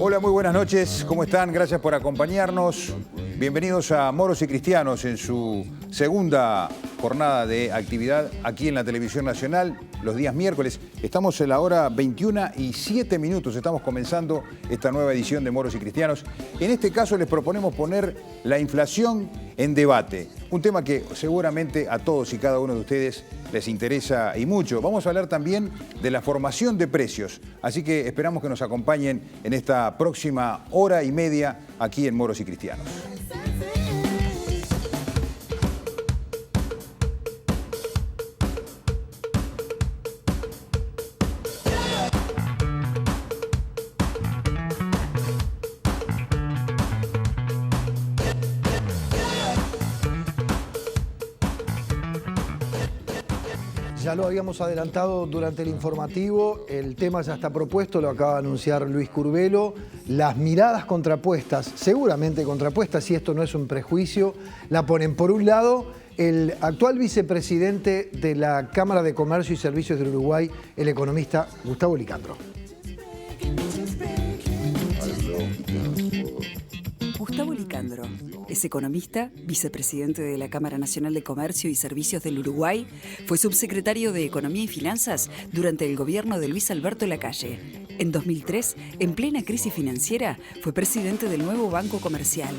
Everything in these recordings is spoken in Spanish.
Hola, muy buenas noches. ¿Cómo están? Gracias por acompañarnos. Bienvenidos a Moros y Cristianos en su segunda jornada de actividad aquí en la Televisión Nacional, los días miércoles. Estamos en la hora 21:07. Estamos comenzando esta nueva edición de Moros y Cristianos. En este caso les proponemos poner la inflación en debate. Un tema que seguramente a todos y cada uno de ustedes les interesa y mucho. Vamos a hablar también de la formación de precios. Así que esperamos que nos acompañen en esta próxima hora y media aquí en Moros y Cristianos. Ya lo habíamos adelantado durante el informativo, el tema ya está propuesto, lo acaba de anunciar Luis Curbelo. Las miradas contrapuestas, seguramente contrapuestas, si esto no es un prejuicio, la ponen por un lado el actual vicepresidente de la Cámara de Comercio y Servicios del Uruguay, el economista Gustavo Licandro. Gustavo Licandro es economista, vicepresidente de la Cámara Nacional de Comercio y Servicios del Uruguay, fue subsecretario de Economía y Finanzas durante el gobierno de Luis Alberto Lacalle. En 2003, en plena crisis financiera, fue presidente del nuevo Banco Comercial.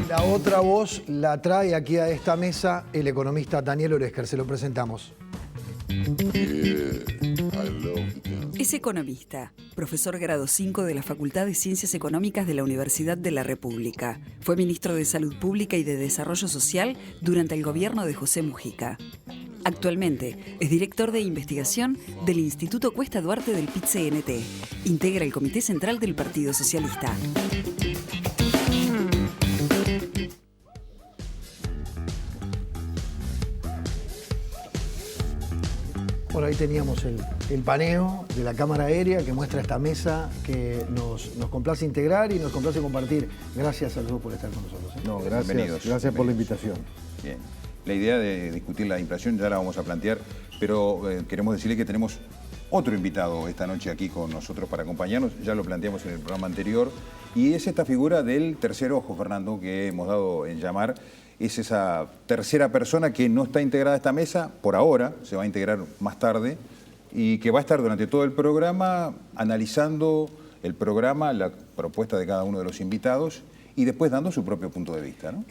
La otra voz la trae aquí a esta mesa el economista Daniel Oresker, se lo presentamos. Es economista, profesor grado 5 de la Facultad de Ciencias Económicas de la Universidad de la República. Fue ministro de Salud Pública y de Desarrollo Social durante el gobierno de José Mujica. Actualmente es director de investigación del Instituto Cuesta Duarte del PIT-CNT. Integra el Comité Central del Partido Socialista. Bueno, ahí teníamos el paneo de la cámara aérea que muestra esta mesa que nos complace integrar y nos complace compartir. Gracias a los dos por estar con nosotros. No, gracias. Bienvenidos. Gracias por la invitación. Bien. La idea de discutir la inflación ya la vamos a plantear, pero queremos decirle que tenemos otro invitado esta noche aquí con nosotros para acompañarnos. Ya lo planteamos en el programa anterior. Y es esta figura del tercer ojo, Fernando, que hemos dado en llamar. Es esa tercera persona que no está integrada a esta mesa por ahora, se va a integrar más tarde, y que va a estar durante todo el programa analizando el programa, la propuesta de cada uno de los invitados y después dando su propio punto de vista, ¿no?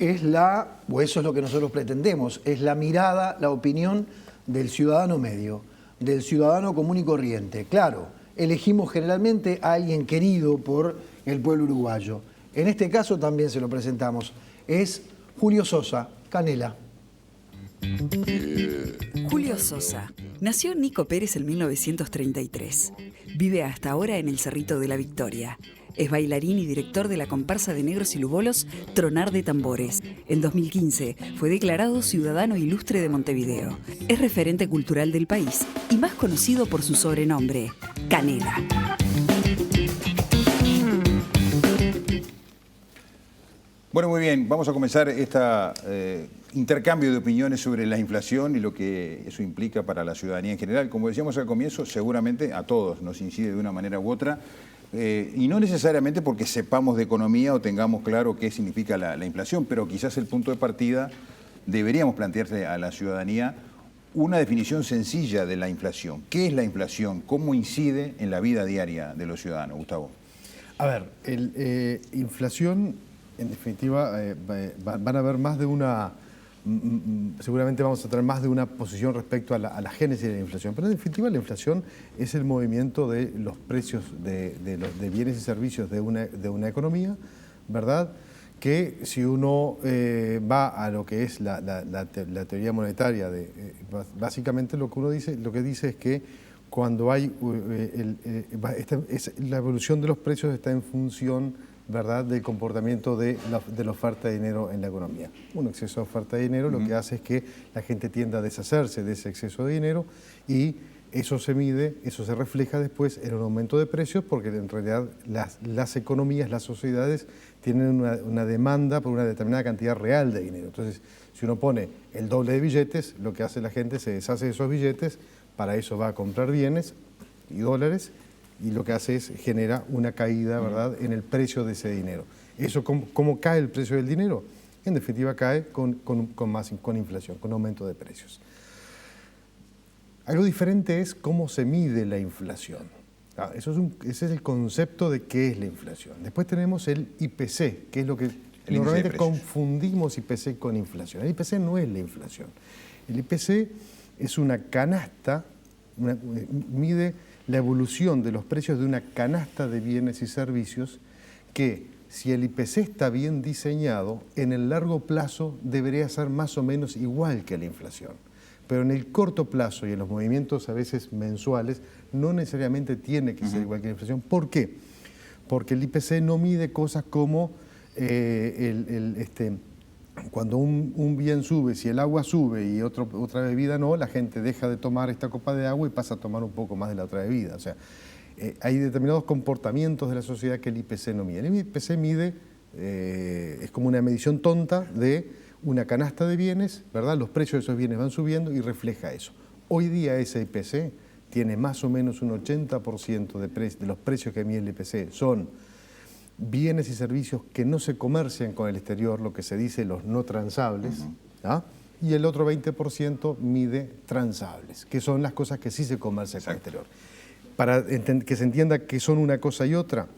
O eso es lo que nosotros pretendemos, es la mirada, la opinión del ciudadano medio, del ciudadano común y corriente. Claro, elegimos generalmente a alguien querido por el pueblo uruguayo. En este caso también se lo presentamos. Es Julio Sosa, Canela. Julio Sosa nació en Nico Pérez en 1933. Vive hasta ahora en el Cerrito de la Victoria. Es bailarín y director de la comparsa de negros y lubolos Tronar de Tambores. En 2015 fue declarado Ciudadano Ilustre de Montevideo. Es referente cultural del país y más conocido por su sobrenombre, Canela. Bueno, muy bien, vamos a comenzar este intercambio de opiniones sobre la inflación y lo que eso implica para la ciudadanía en general. Como decíamos al comienzo, seguramente a todos nos incide de una manera u otra, y no necesariamente porque sepamos de economía o tengamos claro qué significa la inflación, pero quizás el punto de partida deberíamos plantearse a la ciudadanía una definición sencilla de la inflación. ¿Qué es la inflación? ¿Cómo incide en la vida diaria de los ciudadanos? Gustavo. A ver, inflación, en definitiva, van a haber más de una... Seguramente vamos a tener más de una posición respecto a la génesis de la inflación, pero en definitiva la inflación es el movimiento de los precios de bienes y servicios de una economía, ¿verdad? Que si uno va a lo que es la teoría monetaria, básicamente lo que dice es que cuando hay la evolución de los precios está en función, ¿verdad?, del comportamiento de la oferta de dinero en la economía. Un exceso de oferta de dinero lo que hace es que la gente tienda a deshacerse de ese exceso de dinero y eso se mide, eso se refleja después en un aumento de precios porque en realidad las economías, las sociedades tienen una demanda por una determinada cantidad real de dinero. Entonces, si uno pone el doble de billetes, lo que hace la gente se deshace de esos billetes para eso va a comprar bienes y dólares, y lo que hace es genera una caída, ¿verdad?, en el precio de ese dinero. ¿Eso cómo cae el precio del dinero? En definitiva cae con inflación, con aumento de precios. Algo diferente es cómo se mide la inflación. Ese es el concepto de qué es la inflación. Después tenemos el IPC, que es lo que normalmente confundimos IPC con inflación. El IPC no es la inflación. El IPC es una canasta, mide la evolución de los precios de una canasta de bienes y servicios que, si el IPC está bien diseñado, en el largo plazo debería ser más o menos igual que la inflación. Pero en el corto plazo y en los movimientos a veces mensuales no necesariamente tiene que ser igual que la inflación. ¿Por qué? Porque el IPC no mide cosas como cuando un bien sube, si el agua sube y otra bebida no, la gente deja de tomar esta copa de agua y pasa a tomar un poco más de la otra bebida. O sea, hay determinados comportamientos de la sociedad que el IPC no mide. El IPC mide, es como una medición tonta de una canasta de bienes, ¿verdad? Los precios de esos bienes van subiendo y refleja eso. Hoy día ese IPC tiene más o menos un 80% de los precios que mide el IPC son bienes y servicios que no se comercian con el exterior, lo que se dice los no transables, ¿ah? Y el otro 20% mide transables, que son las cosas que sí se comercian con el exterior. Para que se entienda que son una cosa y otra,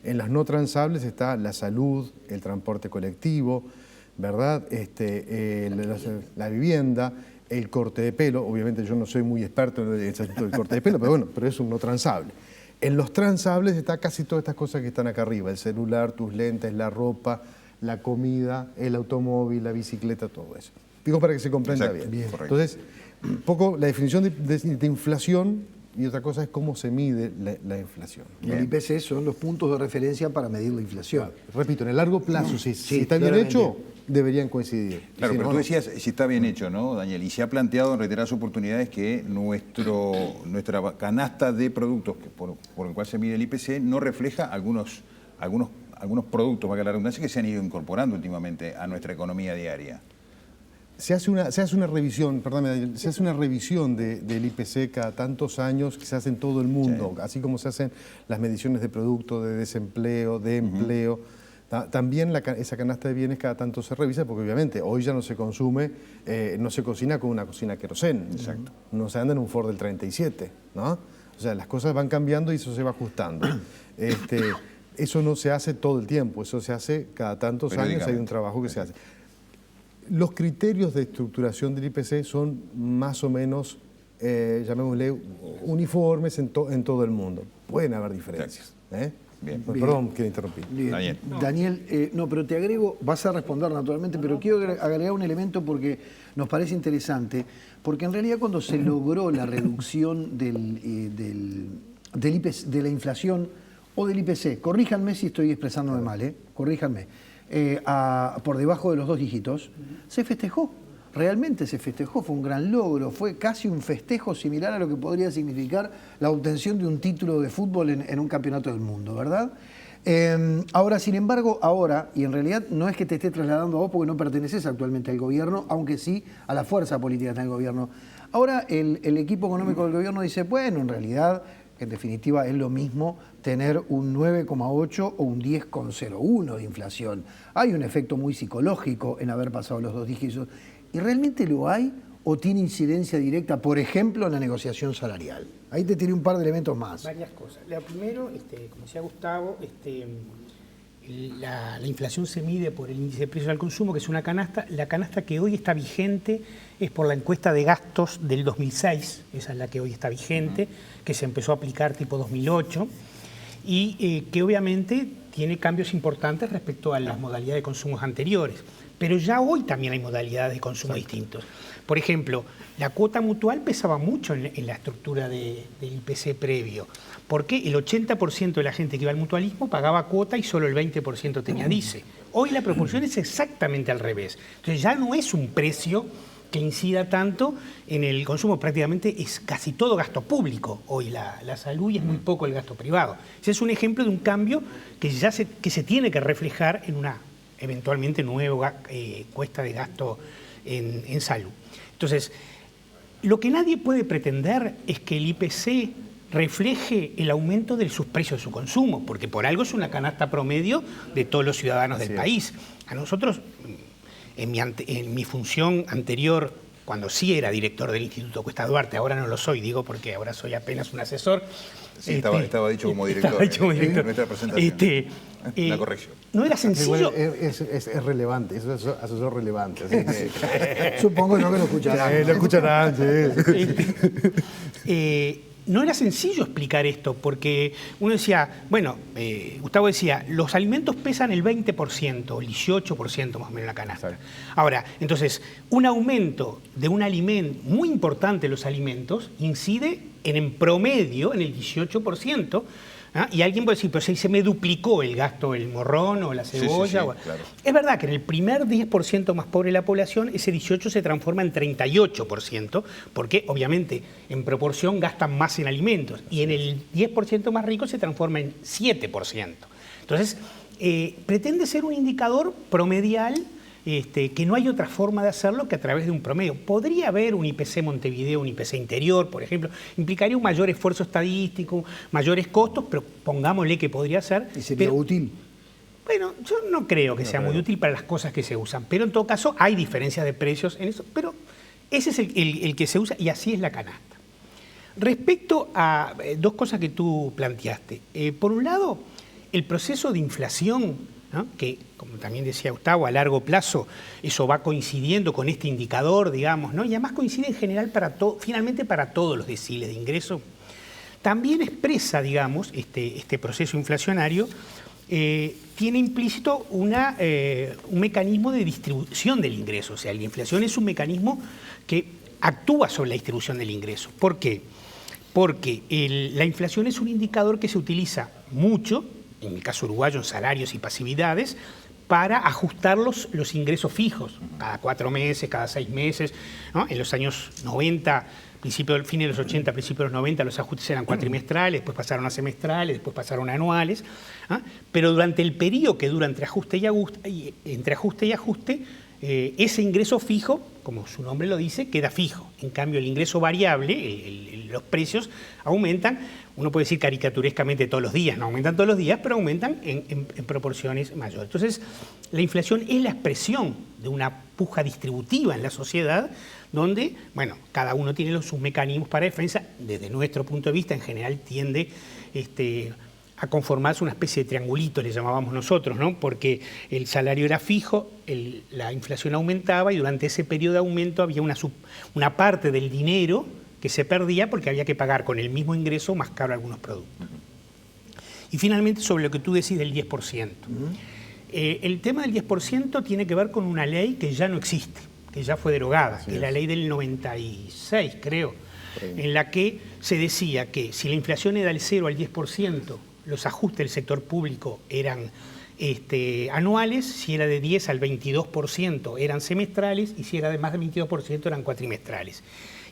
en las no transables está la salud, el transporte colectivo, ¿verdad? La vivienda, el corte de pelo. Obviamente yo no soy muy experto en el asunto del corte de pelo, pero bueno, pero es un no transable. En los transables está casi todas estas cosas que están acá arriba: el celular, tus lentes, la ropa, la comida, el automóvil, la bicicleta, todo eso. Digo para que se comprenda bien. Entonces, un poco la definición de inflación, y otra cosa es cómo se mide la inflación. El IPC son los puntos de referencia para medir la inflación. Repito, en el largo plazo, si está bien hecho, deberían coincidir. Claro, pero tú decías si está bien hecho, ¿no, Daniel? Y se ha planteado en reiteradas oportunidades que nuestra canasta de productos por el cual se mide el IPC no refleja algunos productos, valga la redundancia, que se han ido incorporando últimamente a nuestra economía diaria. Se hace una revisión, perdóname, Daniel, se hace una revisión del IPC cada tantos años, que se hace en todo el mundo, así como se hacen las mediciones de producto, de desempleo, de empleo. También esa canasta de bienes cada tanto se revisa, porque obviamente hoy ya no se consume, no se cocina con una cocina querosén. Exacto. No se anda en un Ford del 37, ¿no? O sea, las cosas van cambiando y eso se va ajustando. Eso no se hace todo el tiempo, eso se hace cada tantos años, hay un trabajo que se hace. Los criterios de estructuración del IPC son más o menos, llamémosle, uniformes en todo el mundo. Pueden haber diferencias. Bien. Perdón que interrumpí. Daniel, no, pero te agrego, vas a responder naturalmente, pero quiero agregar un elemento porque nos parece interesante, porque en realidad cuando se logró la reducción del IPC, de la inflación o del IPC, corríjanme si estoy expresándome mal, corríjanme, por debajo de los 2 dígitos, se festejó. Realmente se festejó, fue un gran logro, fue casi un festejo similar a lo que podría significar la obtención de un título de fútbol en un campeonato del mundo, ¿verdad? Ahora, sin embargo, y en realidad no es que te esté trasladando a vos porque no perteneces actualmente al gobierno, aunque sí a la fuerza política del gobierno. Ahora el equipo económico del gobierno dice, bueno, en realidad, en definitiva es lo mismo tener un 9,8 o un 10,01 de inflación. Hay un efecto muy psicológico en haber pasado los 2 dígitos. ¿Y realmente lo hay o tiene incidencia directa, por ejemplo, en la negociación salarial? Ahí te tiré un par de elementos más. Varias cosas. Lo primero, como decía Gustavo, la inflación se mide por el índice de precios al consumo, que es una canasta. La canasta que hoy está vigente es por la encuesta de gastos del 2006, esa es la que hoy está vigente, que se empezó a aplicar tipo 2008, y que obviamente tiene cambios importantes respecto a las modalidades de consumos anteriores. Pero ya hoy también hay modalidades de consumo distintos. Por ejemplo, la cuota mutual pesaba mucho en la estructura del IPC previo, porque el 80% de la gente que iba al mutualismo pagaba cuota y solo el 20% tenía DICE. Hoy la proporción es exactamente al revés. Entonces ya no es un precio que incida tanto en el consumo, prácticamente es casi todo gasto público hoy la salud y es muy poco el gasto privado. Ese es un ejemplo de un cambio que se tiene que reflejar en una eventualmente nueva cuesta de gasto en salud. Entonces, Lo que nadie puede pretender es que el IPC refleje el aumento de sus precios de su consumo, porque por algo es una canasta promedio de todos los ciudadanos del país. A nosotros, en mi función anterior, cuando sí era director del Instituto Cuesta Duarte, ahora no lo soy, digo porque ahora soy apenas un asesor. Sí, estaba dicho como director. Estaba dicho como director. En nuestra presentación. Una corrección. No era sencillo. Es relevante, es asesor relevante. Así que... Supongo no que lo escucharán. Lo escucharán, No era sencillo explicar esto, porque uno decía, bueno, Gustavo decía, los alimentos pesan el 20%, el 18% más o menos en la canasta. Ahora, entonces, un aumento de un alimento muy importante en los alimentos incide en promedio en el 18%. ¿Ah? Y alguien puede decir, pero si se me duplicó el gasto del morrón o la cebolla. Sí, claro. Es verdad que en el primer 10% más pobre de la población, ese 18% se transforma en 38%, porque obviamente en proporción gastan más en alimentos. Y en el 10% más rico se transforma en 7%. Entonces, pretende ser un indicador promedial, que no hay otra forma de hacerlo que a través de un promedio. Podría haber un IPC Montevideo, un IPC interior, por ejemplo, implicaría un mayor esfuerzo estadístico, mayores costos, pero pongámosle que podría ser. ¿Y sería útil? Bueno, yo no creo que sea muy útil para las cosas que se usan, pero en todo caso hay diferencias de precios en eso, pero ese es el que se usa y así es la canasta. Respecto a dos cosas que tú planteaste. Por un lado, el proceso de inflación, ¿no? Que, como también decía Gustavo, a largo plazo eso va coincidiendo con este indicador, digamos, ¿no? Y además coincide en general finalmente para todos los deciles de ingreso. También expresa, digamos, este proceso inflacionario, tiene implícito un mecanismo de distribución del ingreso. O sea, la inflación es un mecanismo que actúa sobre la distribución del ingreso. ¿Por qué? Porque la inflación es un indicador que se utiliza mucho, en el caso uruguayo, en salarios y pasividades, para ajustar los ingresos fijos, cada 4 meses, cada 6 meses, ¿no? En los años 90, fin de los 80, principios de los 90, los ajustes eran cuatrimestrales, después pasaron a semestrales, después pasaron a anuales, ¿ah? Pero durante el periodo que dura entre ajuste y ajuste, ese ingreso fijo, como su nombre lo dice, queda fijo. En cambio, el ingreso variable, los precios aumentan, uno puede decir caricaturescamente todos los días, no aumentan todos los días, pero aumentan en proporciones mayores. Entonces, la inflación es la expresión de una puja distributiva en la sociedad, donde, bueno, cada uno tiene sus mecanismos para defensa. Desde nuestro punto de vista, en general, tiende a conformarse una especie de triangulito, le llamábamos nosotros, ¿no? Porque el salario era fijo, la inflación aumentaba y durante ese periodo de aumento había una parte del dinero que se perdía porque había que pagar con el mismo ingreso más caro algunos productos. Y finalmente, sobre lo que tú decís del 10%. El tema del 10% tiene que ver con una ley que ya no existe, que ya fue derogada, que es la ley del 96, creo, en la que se decía que si la inflación era del 0 al 10%, los ajustes del sector público eran anuales, si era de 10 al 22% eran semestrales y si era de más del 22% eran cuatrimestrales.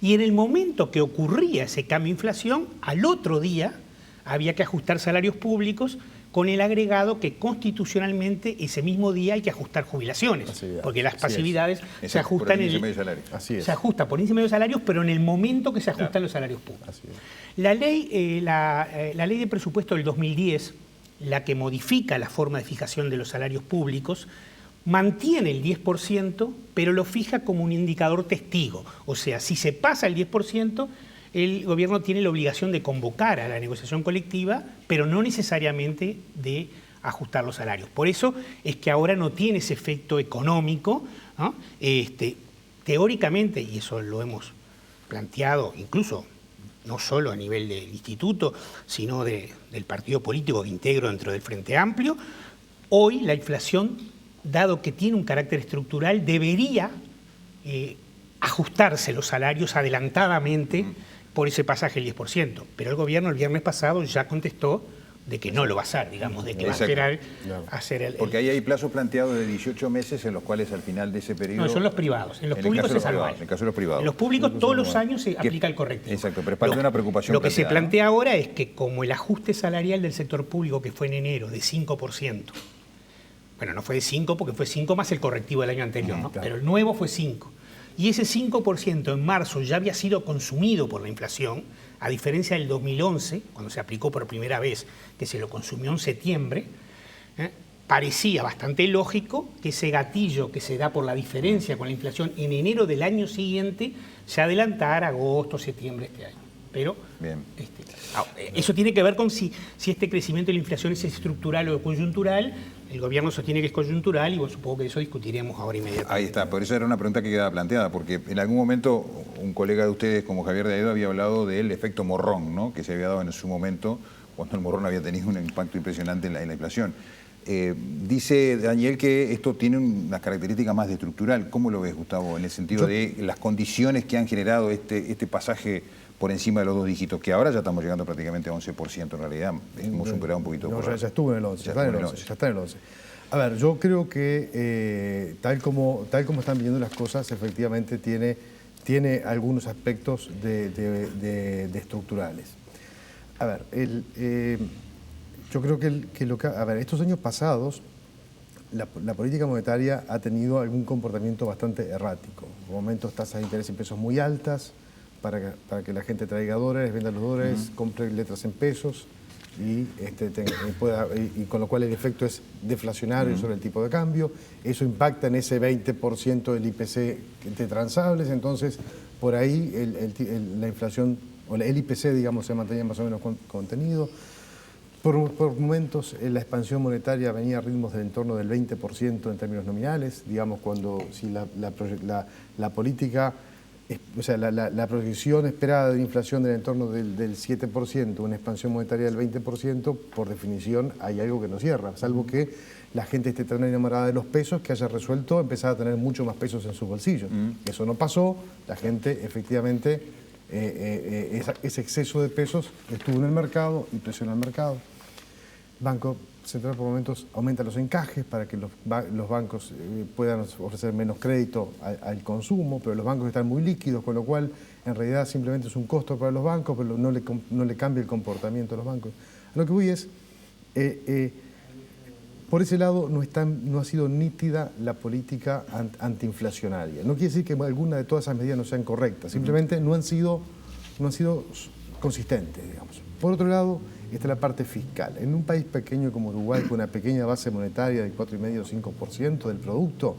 Y en el momento que ocurría ese cambio de inflación, al otro día había que ajustar salarios públicos con el agregado que constitucionalmente ese mismo día hay que ajustar jubilaciones, porque las pasividades se ajustan se ajusta por índice medio de salarios, pero en el momento que se ajustan los salarios públicos. La ley de presupuesto del 2010, la que modifica la forma de fijación de los salarios públicos, mantiene el 10%, pero lo fija como un indicador testigo. O sea, si se pasa el 10%, el gobierno tiene la obligación de convocar a la negociación colectiva, pero no necesariamente de ajustar los salarios. Por eso es que ahora no tiene ese efecto económico, ¿no? Teóricamente, y eso lo hemos planteado incluso no solo a nivel del instituto, sino del partido político que integro dentro del Frente Amplio, hoy la inflación, dado que tiene un carácter estructural, debería ajustarse los salarios adelantadamente por ese pasaje del 10%. Pero el gobierno el viernes pasado ya contestó de que no lo va a hacer, digamos, de que va a esperar a hacer el... Porque ahí hay plazos planteados de 18 meses en los cuales al final de ese periodo... No, son los privados. En los públicos es anual. En el caso de los privados. En los públicos todos los años se aplica el correctivo. Exacto, pero es parte de una preocupación. Lo que se plantea ahora es que como el ajuste salarial del sector público que fue en enero de 5%, bueno, no fue de 5 porque fue 5 más el correctivo del año anterior, ¿no? Claro. Pero el nuevo fue 5. y ese 5% en marzo ya había sido consumido por la inflación, a diferencia del 2011, cuando se aplicó por primera vez, que se lo consumió en septiembre, parecía bastante lógico que ese gatillo que se da por la diferencia con la inflación en enero del año siguiente se adelantara a agosto, septiembre de este año. Pero eso tiene que ver con si este crecimiento de la inflación es estructural o coyuntural. El gobierno sostiene que es coyuntural y supongo que eso discutiremos ahora inmediatamente. Ahí está, por eso era una pregunta que quedaba planteada, porque en algún momento un colega de ustedes, como Javier de Aedo, había hablado del efecto morrón, ¿no?, que se había dado en su momento, cuando el morrón había tenido un impacto impresionante en la inflación. Dice Daniel que esto tiene unas características más de estructural. ¿Cómo lo ves, Gustavo, en el sentido de las condiciones que han generado este pasaje por encima de los 2 dígitos, que ahora ya estamos llegando prácticamente a 11% en realidad? Hemos superado un poquito. No, ya estuvo en el 11, ya está en el 11. A ver, yo creo que tal como están viendo las cosas, efectivamente tiene algunos aspectos de estructurales. A ver, yo creo que estos años pasados la política monetaria ha tenido algún comportamiento bastante errático. En momentos tasas de interés en pesos muy altas para que la gente traiga dólares, venda los dólares, compre letras en pesos y con lo cual el efecto es deflacionario sobre el tipo de cambio. Eso impacta en ese 20% del IPC de transables, entonces por ahí la inflación, o el IPC, digamos, se mantenía más o menos contenido. Por momentos la expansión monetaria venía a ritmos del entorno del 20% en términos nominales, digamos, si la política, o sea, la proyección esperada de inflación del entorno del 7%, una expansión monetaria del 20%, por definición hay algo que no cierra, salvo que la gente esté tan enamorada de los pesos que haya resuelto empezar a tener mucho más pesos en sus bolsillos. Eso no pasó, la gente efectivamente, ese exceso de pesos estuvo en el mercado y presionó al mercado. Banco Central por momentos aumenta los encajes para que los bancos puedan ofrecer menos crédito al consumo, pero los bancos están muy líquidos, con lo cual en realidad simplemente es un costo para los bancos, pero no le cambia el comportamiento de los bancos. A lo que voy es, por ese lado no ha sido nítida la política antiinflacionaria. No quiere decir que alguna de todas esas medidas no sean correctas, simplemente no han sido consistentes, digamos. Por otro lado, está la parte fiscal. En un país pequeño como Uruguay, con una pequeña base monetaria del 4,5 o 5% del producto,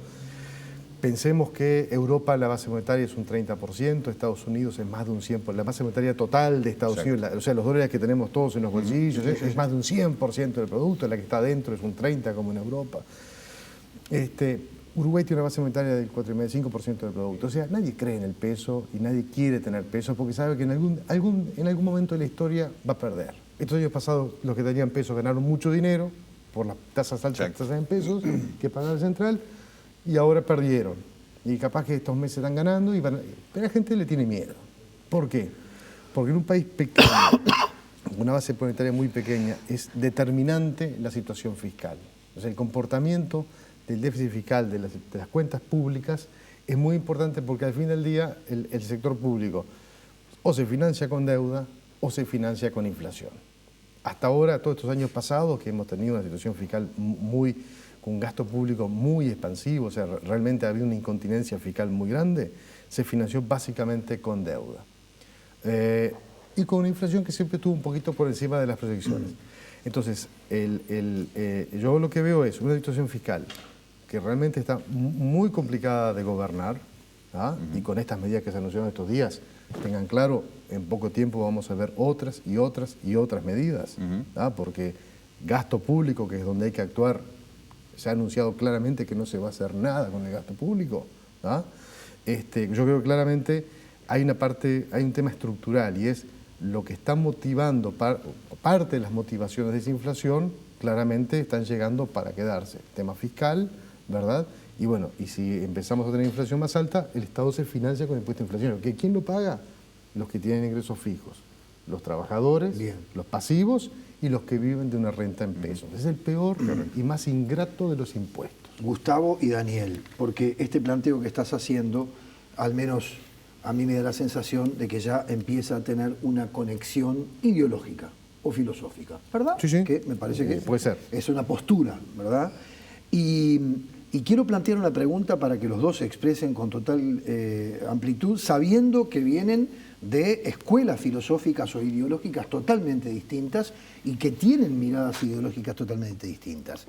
pensemos que Europa la base monetaria es un 30%, Estados Unidos es más de un 100%, la base monetaria total de Estados Unidos, o sea, los dólares que tenemos todos en los bolsillos, es más de un 100% del producto, la que está adentro es un 30% como en Europa. Uruguay tiene una base monetaria del 4,5 o 5% del producto. O sea, nadie cree en el peso y nadie quiere tener peso porque sabe que en algún momento de la historia va a perder. Estos años pasados, los que tenían pesos ganaron mucho dinero por las tasas altas, tasas en pesos que pagaba el central, y ahora perdieron. Y capaz que estos meses están ganando, pero la gente le tiene miedo. ¿Por qué? Porque en un país pequeño, una base monetaria muy pequeña, es determinante la situación fiscal. O sea, el comportamiento del déficit fiscal de las cuentas públicas es muy importante porque al fin del día el sector público o se financia con deuda o se financia con inflación. Hasta ahora, todos estos años pasados que hemos tenido una situación fiscal con un gasto público muy expansivo, o sea, realmente había una incontinencia fiscal muy grande, se financió básicamente con deuda. Y con una inflación que siempre estuvo un poquito por encima de las proyecciones. Entonces, yo lo que veo es una situación fiscal que realmente está muy complicada de gobernar, y con estas medidas que se anunciaron estos días, tengan claro, en poco tiempo vamos a ver otras y otras y otras medidas, porque gasto público, que es donde hay que actuar, se ha anunciado claramente que no se va a hacer nada con el gasto público. Yo creo que claramente hay un tema estructural y es lo que está motivando, parte de las motivaciones de esa inflación, claramente están llegando para quedarse. Tema fiscal, ¿verdad? Y bueno, y si empezamos a tener inflación más alta, el Estado se financia con impuesto inflacionario. ¿Quién lo paga? Los que tienen ingresos fijos. Los trabajadores, los pasivos y los que viven de una renta en pesos. Es el peor y más ingrato de los impuestos. Gustavo y Daniel, porque este planteo que estás haciendo, al menos a mí me da la sensación de que ya empieza a tener una conexión ideológica o filosófica, ¿verdad? Sí, sí. Que me parece que puede ser. Es una postura, ¿verdad? Y Y quiero plantear una pregunta para que los dos se expresen con total amplitud, sabiendo que vienen de escuelas filosóficas o ideológicas totalmente distintas y que tienen miradas ideológicas totalmente distintas.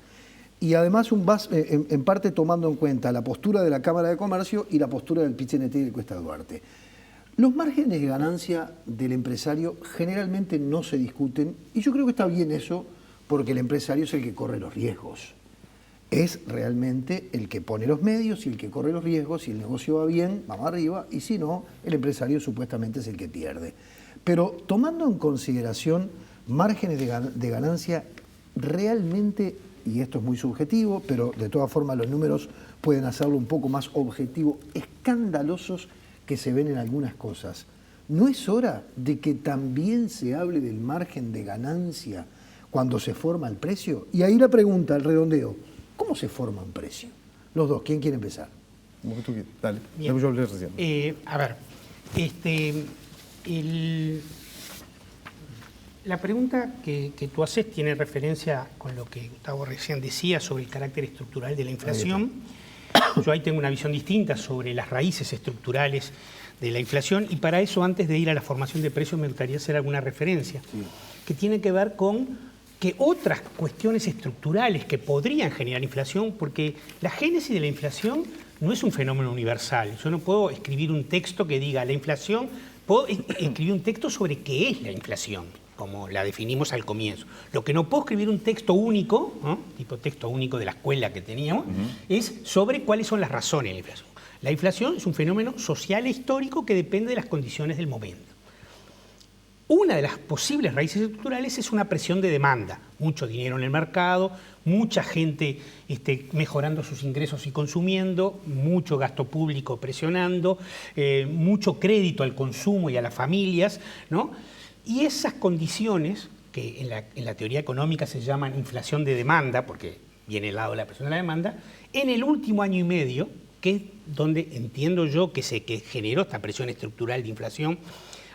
Y además en parte tomando en cuenta la postura de la Cámara de Comercio y la postura del PIT-CNT y del Cuesta Duarte. Los márgenes de ganancia del empresario generalmente no se discuten, y yo creo que está bien eso, porque el empresario es el que corre los riesgos. Es realmente el que pone los medios y el que corre los riesgos. Si el negocio va bien, vamos arriba, y si no, el empresario supuestamente es el que pierde. Pero tomando en consideración márgenes de ganancia realmente, y esto es muy subjetivo, pero de todas formas los números pueden hacerlo un poco más objetivo, escandalosos que se ven en algunas cosas, ¿no es hora de que también se hable del margen de ganancia cuando se forma el precio? Y ahí la pregunta, el redondeo, ¿cómo se forma un precio? Los dos, ¿quién quiere empezar? Como que tú quieras. Dale, Bien. yo hablé recién. A ver, la pregunta que tú haces tiene referencia con lo que Gustavo recién decía sobre el carácter estructural de la inflación. Yo ahí tengo una visión distinta sobre las raíces estructurales de la inflación, y para eso, antes de ir a la formación de precios, me gustaría hacer alguna referencia que tiene que ver con que otras cuestiones estructurales que podrían generar inflación, porque la génesis de la inflación no es un fenómeno universal. Yo no puedo escribir un texto que diga la inflación, puedo escribir un texto sobre qué es la inflación, como la definimos al comienzo. Lo que no puedo escribir un texto único, ¿no? Tipo texto único de la escuela que teníamos, es sobre cuáles son las razones de la inflación. La inflación es un fenómeno social e histórico que depende de las condiciones del momento. Una de las posibles raíces estructurales es una presión de demanda, mucho dinero en el mercado, mucha gente mejorando sus ingresos y consumiendo, mucho gasto público presionando, mucho crédito al consumo y a las familias, ¿no? Y esas condiciones, que en la teoría económica se llaman inflación de demanda, porque viene al lado de la presión de la demanda, en el último año y medio, que es donde entiendo yo que generó esta presión estructural de inflación,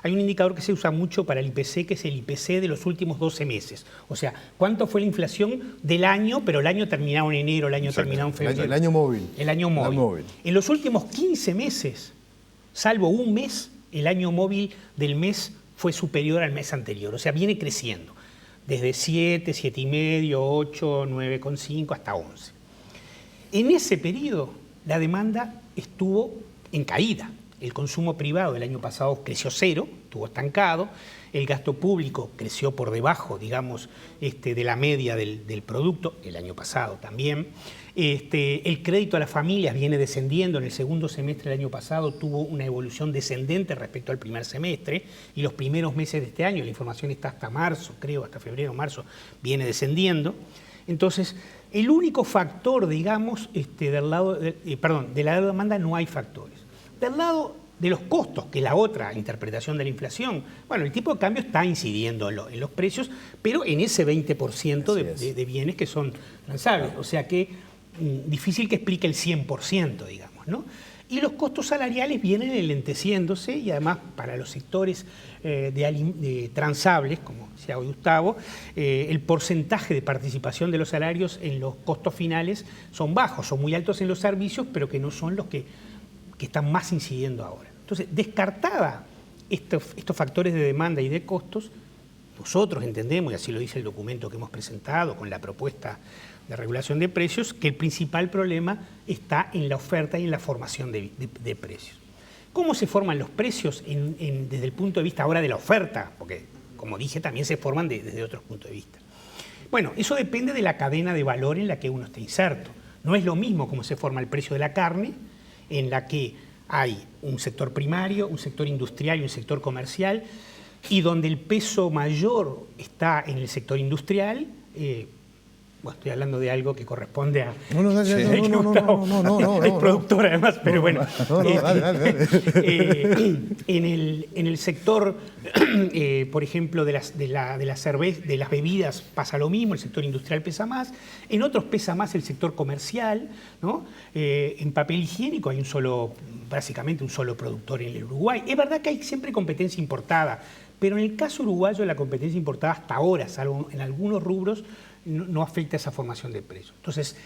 hay un indicador que se usa mucho para el IPC, que es el IPC de los últimos 12 meses. O sea, ¿cuánto fue la inflación del año? Pero el año terminado en enero, el año terminado en febrero. El año móvil. El año móvil. En los últimos 15 meses, salvo un mes, el año móvil del mes fue superior al mes anterior. O sea, viene creciendo. Desde 7, 7,5, 8, 9,5 hasta 11. En ese periodo, la demanda estuvo en caída. El consumo privado del año pasado creció 0, estuvo estancado. El gasto público creció por debajo, digamos, de la media del producto, el año pasado también. El crédito a las familias viene descendiendo. En el segundo semestre del año pasado tuvo una evolución descendente respecto al primer semestre, y los primeros meses de este año, la información está hasta marzo, creo, hasta febrero o marzo, viene descendiendo. Entonces, el único factor, digamos, del lado de la demanda no hay factores. Del lado de los costos, que es la otra interpretación de la inflación, bueno, el tipo de cambio está incidiendo en los precios, pero en ese 20% de bienes que son transables. O sea que difícil que explique el 100%, digamos, ¿no? Y los costos salariales vienen enlenteciéndose, y además para los sectores transables, como decía Gustavo, el porcentaje de participación de los salarios en los costos finales son bajos, son muy altos en los servicios, pero que no son los que están más incidiendo ahora. Entonces, descartada estos factores de demanda y de costos, nosotros entendemos, y así lo dice el documento que hemos presentado con la propuesta de regulación de precios, que el principal problema está en la oferta y en la formación de precios. ¿Cómo se forman los precios desde el punto de vista ahora de la oferta? Porque, como dije, también se forman desde otros puntos de vista. Bueno, eso depende de la cadena de valor en la que uno esté inserto. No es lo mismo cómo se forma el precio de la carne, en la que hay un sector primario, un sector industrial y un sector comercial, y donde el peso mayor está en el sector industrial. Bueno, estoy hablando de algo que corresponde a... No, es productor además, pero bueno. Dale. En el sector, por ejemplo, de las bebidas pasa lo mismo, el sector industrial pesa más. En otros pesa más el sector comercial, ¿no? En papel higiénico hay básicamente un solo productor en el Uruguay. Es verdad que hay siempre competencia importada, pero en el caso uruguayo la competencia importada hasta ahora, salvo en algunos rubros, no afecta esa formación de precios. Entonces,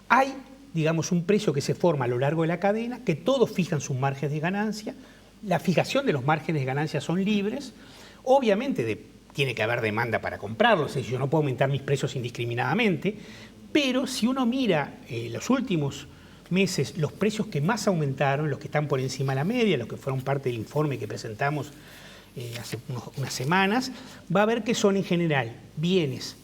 hay digamos, un precio que se forma a lo largo de la cadena, que todos fijan sus márgenes de ganancia. La fijación de los márgenes de ganancia son libres. Obviamente tiene que haber demanda para comprarlos, es decir, yo no puedo aumentar mis precios indiscriminadamente, pero si uno mira los últimos meses, los precios que más aumentaron, los que están por encima de la media, los que fueron parte del informe que presentamos hace unas semanas, va a ver que son en general bienes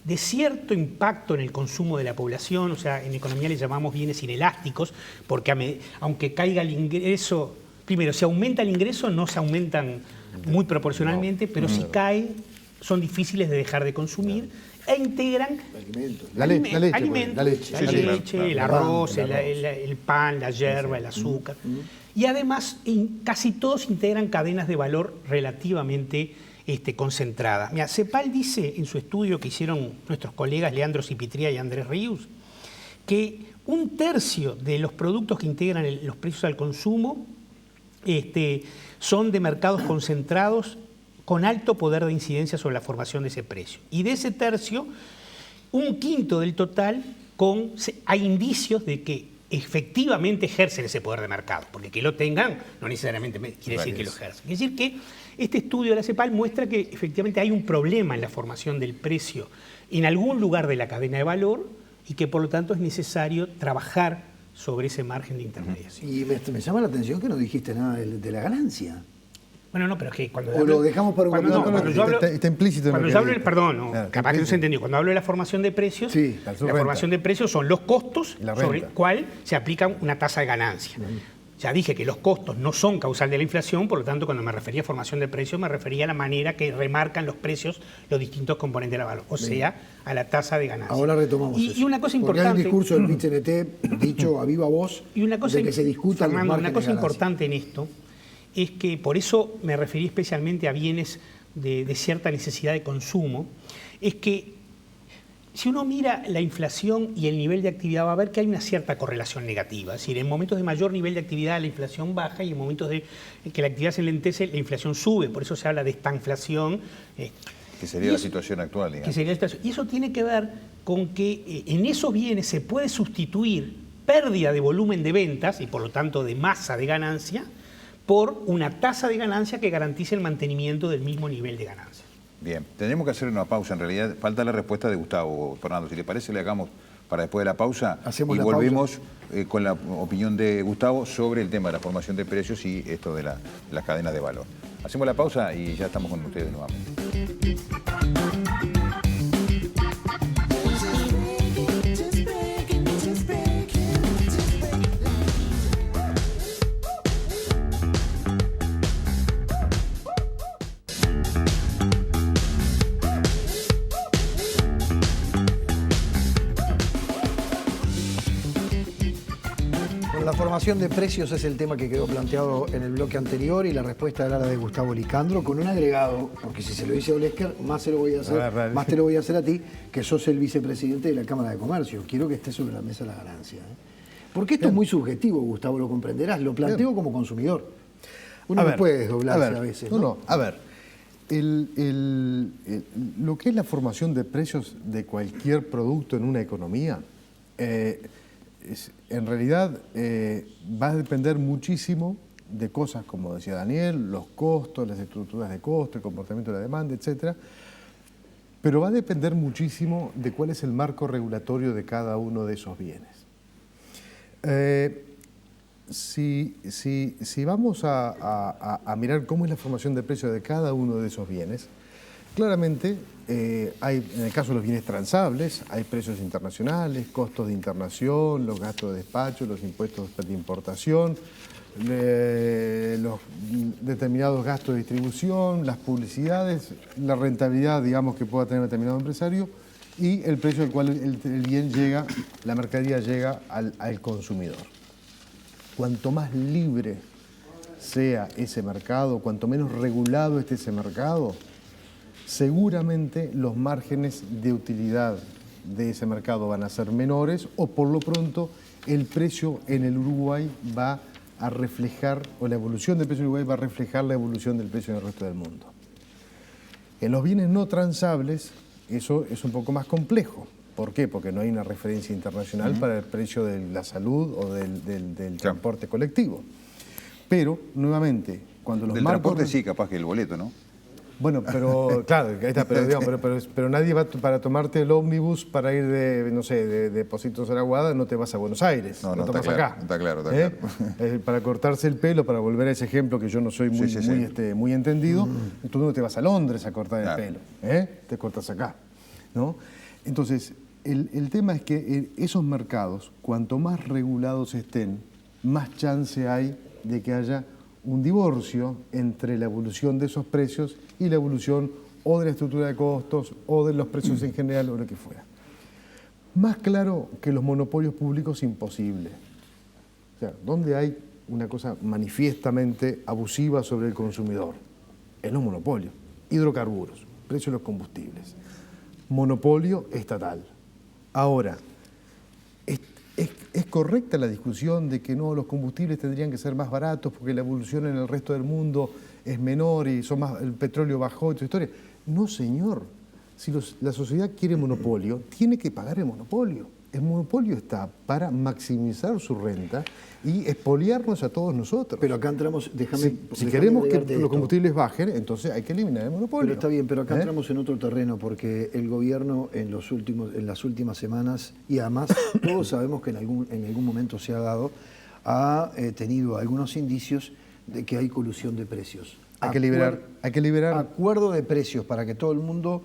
de cierto impacto en el consumo de la población, o sea, en economía le llamamos bienes inelásticos, porque aunque caiga el ingreso, primero, si aumenta el ingreso no se aumentan muy proporcionalmente, pero si cae son difíciles de dejar de consumir e integran alimentos, la leche, el arroz, el pan, la yerba, el azúcar. Y además casi todos integran cadenas de valor relativamente concentradas. Mira, CEPAL dice en su estudio que hicieron nuestros colegas Leandro Cipitría y Andrés Ríos que 1/3 de los productos que integran los precios al consumo son de mercados concentrados con alto poder de incidencia sobre la formación de ese precio. Y de ese tercio, 1/5 del total hay indicios de que efectivamente ejercen ese poder de mercado, porque que lo tengan no necesariamente quiere decir que lo ejercen. Quiere decir que este estudio de la CEPAL muestra que efectivamente hay un problema en la formación del precio en algún lugar de la cadena de valor y que por lo tanto es necesario trabajar sobre ese margen de intermediación. Y me llama la atención que no dijiste nada de la ganancia. Bueno, no, pero es que cuando... O lo dejamos para un momento. Está implícito en cuando lo yo que hablo, perdón, no, claro, capaz que no se entendió. Cuando hablo de la formación de precios, sí, la formación de precios son los costos sobre el cual se aplica una tasa de ganancia. Ya dije que los costos no son causal de la inflación, por lo tanto, cuando me refería a formación de precios, me refería a la manera que remarcan los precios los distintos componentes de la valor, o sea, a la tasa de ganancia. Ahora retomamos eso. Y una cosa Porque importante... hay un discurso del PIT-CNT dicho a viva voz y una cosa, de que se discutan los márgenes una cosa de ganancia. importante en esto es que, por eso me referí especialmente a bienes de cierta necesidad de consumo, es que si uno mira la inflación y el nivel de actividad va a ver que hay una cierta correlación negativa. Es decir, en momentos de mayor nivel de actividad la inflación baja y en momentos en que la actividad se lentece la inflación sube. Por eso se habla de estanflación. Que sería la situación actual, digamos. Y eso tiene que ver con que en esos bienes se puede sustituir pérdida de volumen de ventas y por lo tanto de masa de ganancia por una tasa de ganancia que garantice el mantenimiento del mismo nivel de ganancia. Bien, tendremos que hacer una pausa. En realidad falta la respuesta de Gustavo, Fernando. Si le parece, le hagamos para después de la pausa. Hacemos y la volvemos con la opinión de Gustavo sobre el tema de la formación de precios y esto de las cadenas de valor. Hacemos la pausa y ya estamos con ustedes nuevamente. La formación de precios es el tema que quedó planteado en el bloque anterior y la respuesta era la de Gustavo Licandro con un agregado, porque si se lo dice a Olesker, más se lo voy a hacer, más te lo voy a hacer a ti, que sos el vicepresidente de la Cámara de Comercio. Quiero que esté sobre la mesa la ganancia. Porque esto es muy subjetivo, Gustavo, lo comprenderás. Lo planteo como consumidor. Uno no puede desdoblarse a veces. No, a ver. Lo que es la formación de precios de cualquier producto en una economía, en realidad va a depender muchísimo de cosas, como decía Daniel, los costos, las estructuras de costo, el comportamiento de la demanda, etc. Pero va a depender muchísimo de cuál es el marco regulatorio de cada uno de esos bienes. Si vamos a mirar cómo es la formación de precios de cada uno de esos bienes, claramente hay, en el caso de los bienes transables, hay precios internacionales, costos de internación, los gastos de despacho, los impuestos de importación, los determinados gastos de distribución, las publicidades, la rentabilidad, digamos, que pueda tener un determinado empresario y el precio al cual el bien llega, la mercadería llega al consumidor. Cuanto más libre sea ese mercado, cuanto menos regulado esté ese mercado, seguramente los márgenes de utilidad de ese mercado van a ser menores o por lo pronto el precio en el Uruguay va a reflejar, o la evolución del precio en Uruguay va a reflejar la evolución del precio en el resto del mundo. En los bienes no transables eso es un poco más complejo. ¿Por qué? Porque no hay una referencia internacional para el precio de la salud o del transporte colectivo. Pero, nuevamente, cuando los Del marcos... transporte sí, capaz que el boleto, ¿no? Bueno, pero claro, ahí está, pero nadie va para tomarte el ómnibus para ir de, no sé, de Positos a la Aguada, no te vas a Buenos Aires, No, lo está tomas claro, acá. está claro. Para cortarse el pelo, para volver a ese ejemplo que yo no soy muy entendido, tú no te vas a Londres a cortar el pelo, te cortas acá, ¿no? Entonces, el tema es que esos mercados, cuanto más regulados estén, más chance hay de que haya un divorcio entre la evolución de esos precios y la evolución o de la estructura de costos o de los precios en general o lo que fuera. Más claro que los monopolios públicos, imposible. O sea, ¿dónde hay una cosa manifiestamente abusiva sobre el consumidor? En los monopolios. Hidrocarburos, precio de los combustibles. Monopolio estatal. Ahora, ¿es correcta la discusión de que no, los combustibles tendrían que ser más baratos porque la evolución en el resto del mundo es menor y el petróleo bajó y toda historia? No, señor. Si la sociedad quiere monopolio, tiene que pagar el monopolio. El monopolio está para maximizar su renta y expoliarnos a todos nosotros. Pero acá entramos, Si queremos que los combustibles bajen, entonces hay que eliminar el monopolio. Pero está bien, pero acá entramos en otro terreno, porque el gobierno en las últimas semanas, y además todos sabemos que en algún momento se ha dado, ha tenido algunos indicios de que hay colusión de precios. Hay que liberar. Acuerdo de precios para que todo el mundo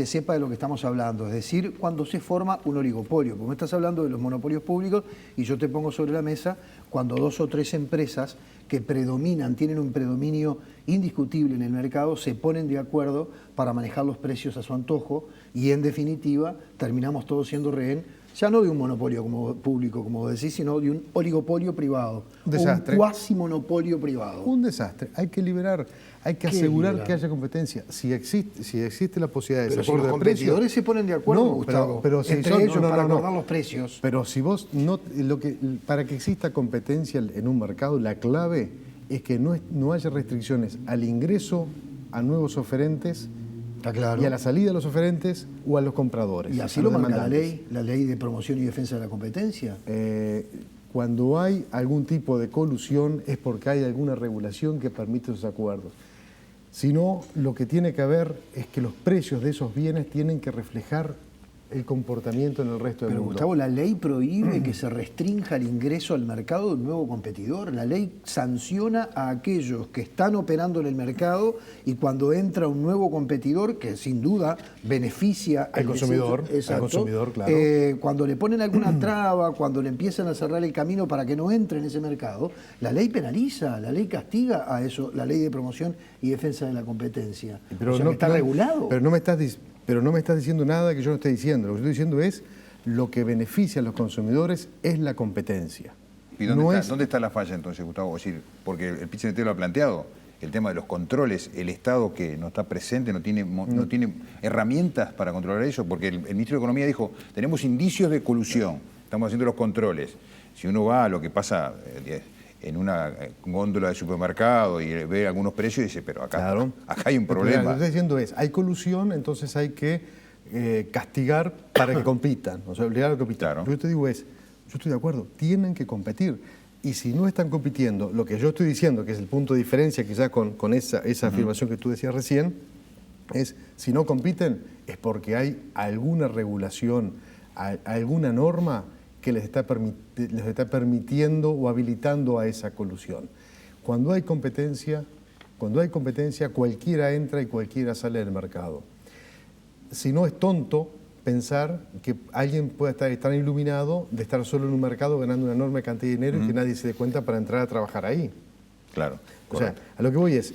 sepa de lo que estamos hablando. Es decir, cuando se forma un oligopolio. Como estás hablando de los monopolios públicos, y yo te pongo sobre la mesa, cuando 2 o 3 empresas que predominan, tienen un predominio indiscutible en el mercado, se ponen de acuerdo para manejar los precios a su antojo y, en definitiva, terminamos todos siendo rehén, ya no de un monopolio público, como decís, sino de un oligopolio privado. Un desastre. Un cuasi monopolio privado. Un desastre. Hay que liberar, hay que asegurar que haya competencia. Si existe la posibilidad de pero ese si acuerdo los de precios, competidores se ponen de acuerdo, Gustavo, pero si entre ellos para acordar los precios. Pero si vos para que exista competencia en un mercado, la clave es que no haya restricciones al ingreso a nuevos oferentes. Está claro. Y a la salida de los oferentes o a los compradores. Y así lo marca la ley de promoción y defensa de la competencia. Cuando hay algún tipo de colusión es porque hay alguna regulación que permite esos acuerdos. Si no, lo que tiene que haber es que los precios de esos bienes tienen que reflejar el comportamiento en el resto del mundo. Pero Gustavo, la ley prohíbe que se restrinja el ingreso al mercado de un nuevo competidor. La ley sanciona a aquellos que están operando en el mercado y cuando entra un nuevo competidor, que sin duda beneficia al consumidor, claro. Cuando le ponen alguna traba, cuando le empiezan a cerrar el camino para que no entre en ese mercado, la ley penaliza, la ley castiga a eso, la ley de promoción y defensa de la competencia. Pero o sea, que está regulado. Pero no me estás diciendo nada que yo no esté diciendo. Lo que estoy diciendo es lo que beneficia a los consumidores es la competencia. ¿Y dónde está la falla entonces, Gustavo? Es decir, porque el PIT-CNT lo ha planteado, el tema de los controles, el Estado que no está presente, no tiene herramientas para controlar eso, porque el Ministro de Economía dijo, tenemos indicios de colusión, estamos haciendo los controles. Si uno va a lo que pasa en una góndola de supermercado y ve algunos precios y dice, pero acá hay un problema. Lo que estoy diciendo es, hay colusión, entonces hay que castigar para que compitan, o sea, obligar a que compitan. Claro. Lo que yo te digo es, yo estoy de acuerdo, tienen que competir. Y si no están compitiendo, lo que yo estoy diciendo, que es el punto de diferencia quizás con esa afirmación que tú decías recién, es, si no compiten, es porque hay alguna regulación, alguna norma que les está permitiendo o habilitando a esa colusión. Cuando hay competencia, cualquiera entra y cualquiera sale del mercado. Si no, es tonto pensar que alguien pueda estar tan iluminado de estar solo en un mercado ganando una enorme cantidad de dinero y que nadie se dé cuenta para entrar a trabajar ahí. Claro. O sea, a lo que voy es,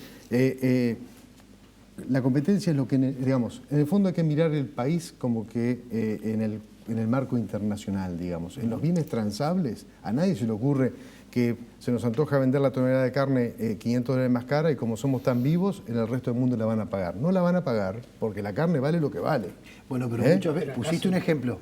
la competencia es lo que, digamos, en el fondo hay que mirar el país como que en el marco internacional, digamos. En los bienes transables, a nadie se le ocurre que se nos antoja vender la tonelada de carne $500 más cara y como somos tan vivos, en el resto del mundo la van a pagar. No la van a pagar porque la carne vale lo que vale. Bueno, pero muchas veces, pusiste un ejemplo.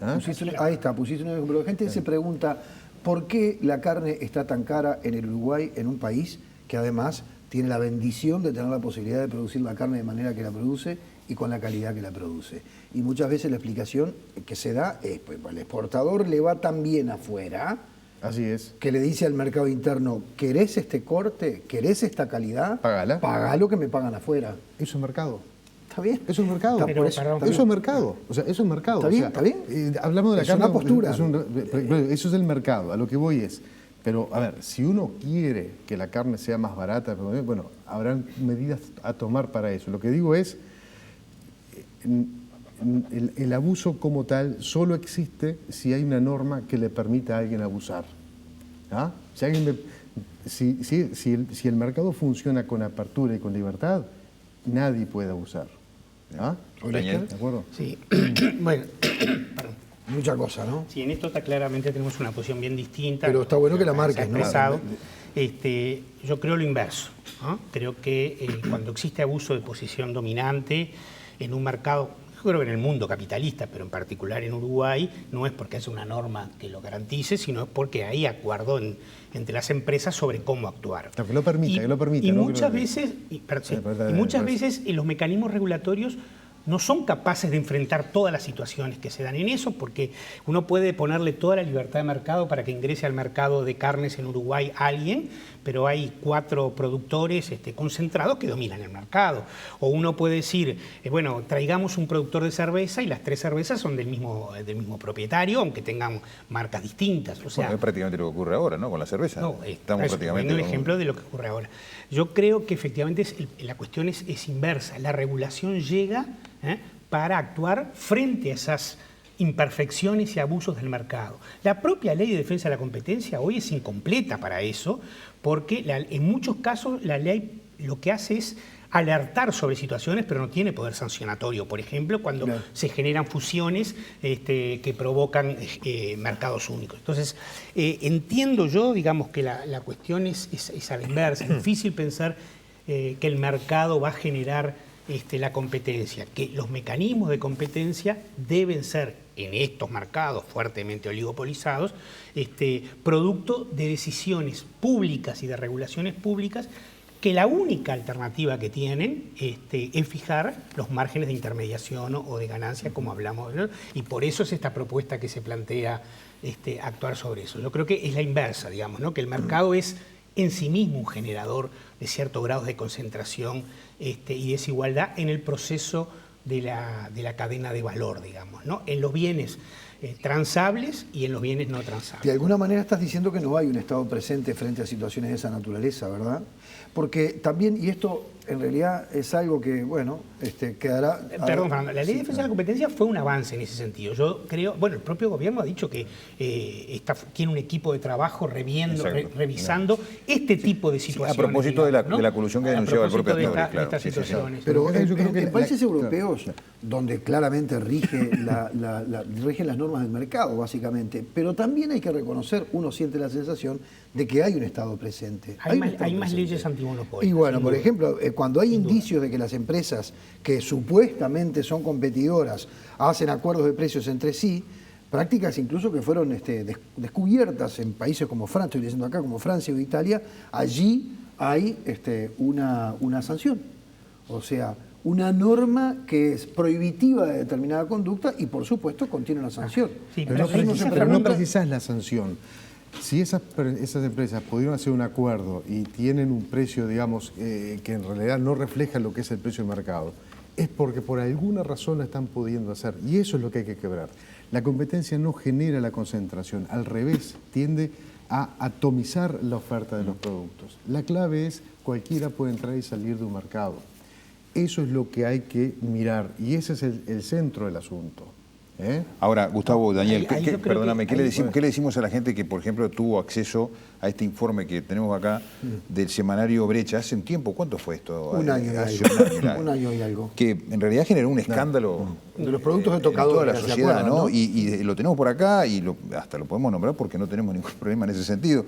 Ahí está, pusiste un ejemplo. La gente se pregunta, ¿por qué la carne está tan cara en el Uruguay, en un país que además tiene la bendición de tener la posibilidad de producir la carne de manera que la produce y con la calidad que la produce. Y muchas veces la explicación que se da es, pues, el exportador le va tan bien afuera, Así es. que le dice al mercado interno, ¿querés este corte? ¿Querés esta calidad? Pagala. Pagá lo que me pagan afuera. Eso es mercado. ¿Está bien? Eso es mercado. Está por eso. Eso es mercado. O sea, eso es mercado. ¿Está bien? O sea, ¿Está bien? hablamos de la Es carne. una postura. Eso es el mercado. A lo que voy es. Pero, a ver, si uno quiere que la carne sea más barata, bueno, habrán medidas a tomar para eso. Lo que digo es, el abuso como tal solo existe si hay una norma que le permita a alguien abusar. ¿Ah? Si el mercado funciona con apertura y con libertad, nadie puede abusar. ¿Ah? Daniel. ¿De acuerdo? Sí, bueno, perdón. Mucha cosa, ¿no? Sí, en esto claramente tenemos una posición bien distinta. Pero está bueno que la Se ha marques, ¿no? expresado. Yo creo lo inverso, ¿no? Creo que cuando existe abuso de posición dominante en un mercado, yo creo que en el mundo capitalista, pero en particular en Uruguay, no es porque haya una norma que lo garantice, sino es porque hay acuerdo entre las empresas sobre cómo actuar. Que lo permita, que lo permita. Y ¿no? muchas veces, muchas veces los mecanismos regulatorios no son capaces de enfrentar todas las situaciones que se dan en eso, porque uno puede ponerle toda la libertad de mercado para que ingrese al mercado de carnes en Uruguay alguien, pero hay 4 productores concentrados que dominan el mercado. O uno puede decir, bueno, traigamos un productor de cerveza y las 3 cervezas son del mismo propietario, aunque tengan marcas distintas. O sea, Bueno, es prácticamente lo que ocurre ahora, ¿no? Con la cerveza. no, Estamos prácticamente un con ejemplo de lo que ocurre ahora. Yo creo que efectivamente la cuestión es inversa. La regulación llega para actuar frente a esas imperfecciones y abusos del mercado. La propia ley de defensa de la competencia hoy es incompleta para eso, porque en muchos casos la ley lo que hace es alertar sobre situaciones, pero no tiene poder sancionatorio. Por ejemplo, cuando se generan fusiones que provocan mercados únicos. Entonces, entiendo yo, digamos, que la cuestión es a la inversa. Es difícil pensar que el mercado va a generar la competencia, que los mecanismos de competencia deben ser, en estos mercados fuertemente oligopolizados, producto de decisiones públicas y de regulaciones públicas, que la única alternativa que tienen es fijar los márgenes de intermediación o de ganancia, como hablamos, ¿no? Y por eso es esta propuesta que se plantea actuar sobre eso. Yo creo que es la inversa, digamos, ¿no? Que el mercado es en sí mismo un generador de ciertos grados de concentración y desigualdad en el proceso de la cadena de valor, digamos, ¿no? En los bienes transables y en los bienes no transables. De alguna manera estás diciendo que no hay un Estado presente frente a situaciones de esa naturaleza, ¿verdad? Porque también, y esto en realidad es algo que, bueno, quedará... Perdón, Fernando, la ley de defensa de la competencia fue un avance en ese sentido. Yo creo, bueno, el propio gobierno ha dicho que tiene un equipo de trabajo revisando este tipo de situaciones. Sí, a propósito, digamos, ¿no? de la colusión que denunciaba el propio Atnuri, claro. Estas situaciones. Pero yo creo que en países europeos, donde claramente rigen las normas del mercado, básicamente, pero también hay que reconocer, uno siente la sensación de que hay un Estado presente. Hay más leyes antimonopolio. Y bueno, por ejemplo, cuando hay indicios de que las empresas que supuestamente son competidoras hacen acuerdos de precios entre sí, prácticas incluso que fueron descubiertas en países como Francia, estoy diciendo acá, como Francia o Italia, allí hay una sanción. O sea, una norma que es prohibitiva de determinada conducta y, por supuesto, contiene una sanción. Sí, Pero no precisás la sanción. Si esas empresas pudieron hacer un acuerdo y tienen un precio, digamos, que en realidad no refleja lo que es el precio del mercado, es porque por alguna razón la están pudiendo hacer. Y eso es lo que hay que quebrar. La competencia no genera la concentración, al revés, tiende a atomizar la oferta de los productos. La clave es cualquiera puede entrar y salir de un mercado. Eso es lo que hay que mirar y ese es el centro del asunto. Ahora, Gustavo, Daniel, perdóname, ¿qué le decimos a la gente que, por ejemplo, tuvo acceso a este informe que tenemos acá del semanario Brecha hace un tiempo? ¿Cuánto fue esto? Un año y hace algo. Un año y algo. Que en realidad generó un escándalo de los productos de en toda tocadores, la sociedad, ¿no? Y lo tenemos por acá y hasta lo podemos nombrar porque no tenemos ningún problema en ese sentido.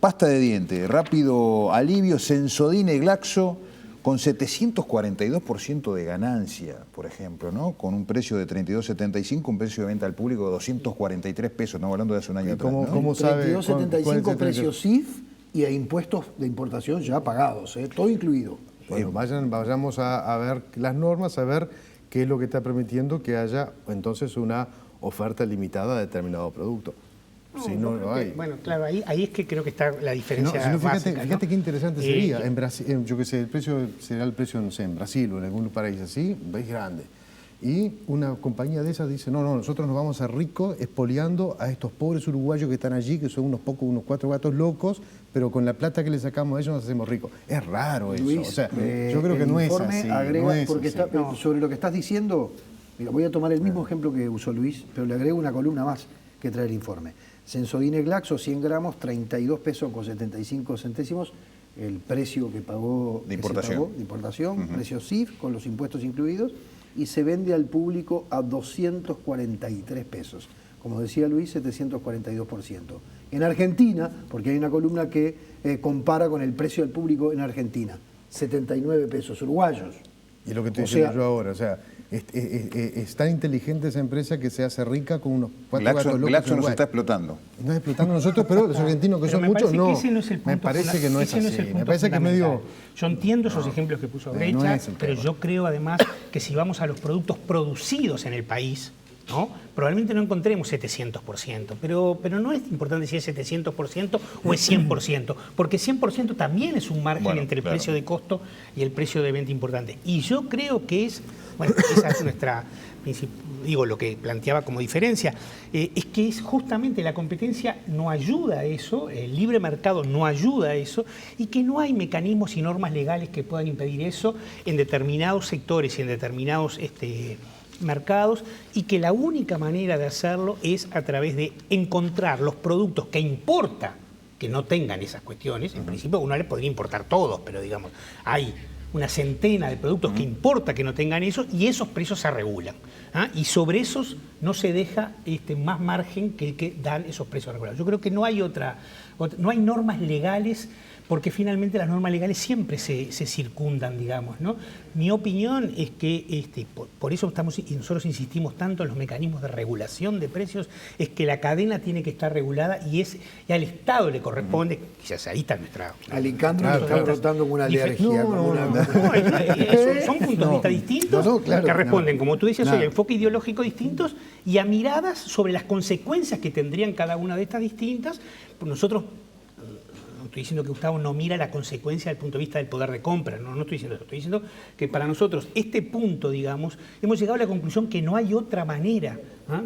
Pasta de dientes, Rápido Alivio, Sensodine, Glaxo, con 742% de ganancia, por ejemplo, ¿no? Con un precio de 32.75, un precio de venta al público de 243 pesos, estamos hablando de hace un año atrás, ¿no? ¿Cómo sabe 32.75 precio CIF y a impuestos de importación ya pagados, todo incluido. Bueno, vayamos a ver las normas, a ver qué es lo que está permitiendo que haya entonces una oferta limitada de determinado producto. Si no lo hay. Bueno, claro, ahí es que creo que está la diferencia básica, fíjate qué interesante sería. ¿no? En Brasil, yo qué sé, el precio será el precio, no sé, en Brasil o en algún país así, es grande. Y una compañía de esas dice, no, nosotros nos vamos a hacer ricos expoliando a estos pobres uruguayos que están allí, que son unos 4 gatos locos, pero con la plata que le sacamos a ellos nos hacemos ricos. Es raro eso. Luis, o sea, yo creo que no es así. Agrega, no es porque así. sobre lo que estás diciendo, mira, voy a tomar el mismo ejemplo que usó Luis, pero le agrego una columna más que trae el informe. Sensodine Glaxo, 100 gramos, 32 pesos con 75 centésimos, el precio que pagó de importación, precio CIF con los impuestos incluidos, y se vende al público a 243 pesos. Como decía Luis, 742%. En Argentina, porque hay una columna que compara con el precio del público en Argentina, 79 pesos uruguayos. Y lo que estoy diciendo yo ahora, o sea, es tan inteligente esa empresa que se hace rica con unos 4 gatos locos. Glaxo nos está explotando. Nos está explotando nosotros, pero los argentinos que son muchos, no. Me parece que no es así. Me parece que es medio... Yo entiendo esos ejemplos que puso Brecha, pero yo creo además que si vamos a los productos producidos en el país, ¿no? Probablemente no encontremos 700%, pero no es importante si es 700% o es 100%, porque 100% también es un margen entre el precio de costo y el precio de venta importante. Y yo creo que esa es nuestra, lo que planteaba como diferencia, es que es justamente la competencia no ayuda a eso, el libre mercado no ayuda a eso, y que no hay mecanismos y normas legales que puedan impedir eso en determinados sectores y en determinados mercados, y que la única manera de hacerlo es a través de encontrar los productos que importa que no tengan esas cuestiones. En principio uno le podría importar todos, pero digamos, hay una centena de productos que importa que no tengan eso, y esos precios se regulan, y sobre esos no se deja más margen que el que dan esos precios regulados. Yo creo que no hay no hay normas legales, porque finalmente las normas legales siempre se circundan, digamos, ¿no? Mi opinión es que, por eso nosotros insistimos tanto en los mecanismos de regulación de precios, es que la cadena tiene que estar regulada y al Estado le corresponde, quizás ahí está nuestra... Alicandro está brotando con una alergia. Son puntos de vista distintos que responden, como tú decías, a enfoques ideológicos distintos y a miradas sobre las consecuencias que tendrían cada una de estas distintas. Nosotros... Estoy diciendo que Gustavo no mira la consecuencia desde el punto de vista del poder de compra, no estoy diciendo eso, estoy diciendo que para nosotros este punto, digamos, hemos llegado a la conclusión que no hay otra manera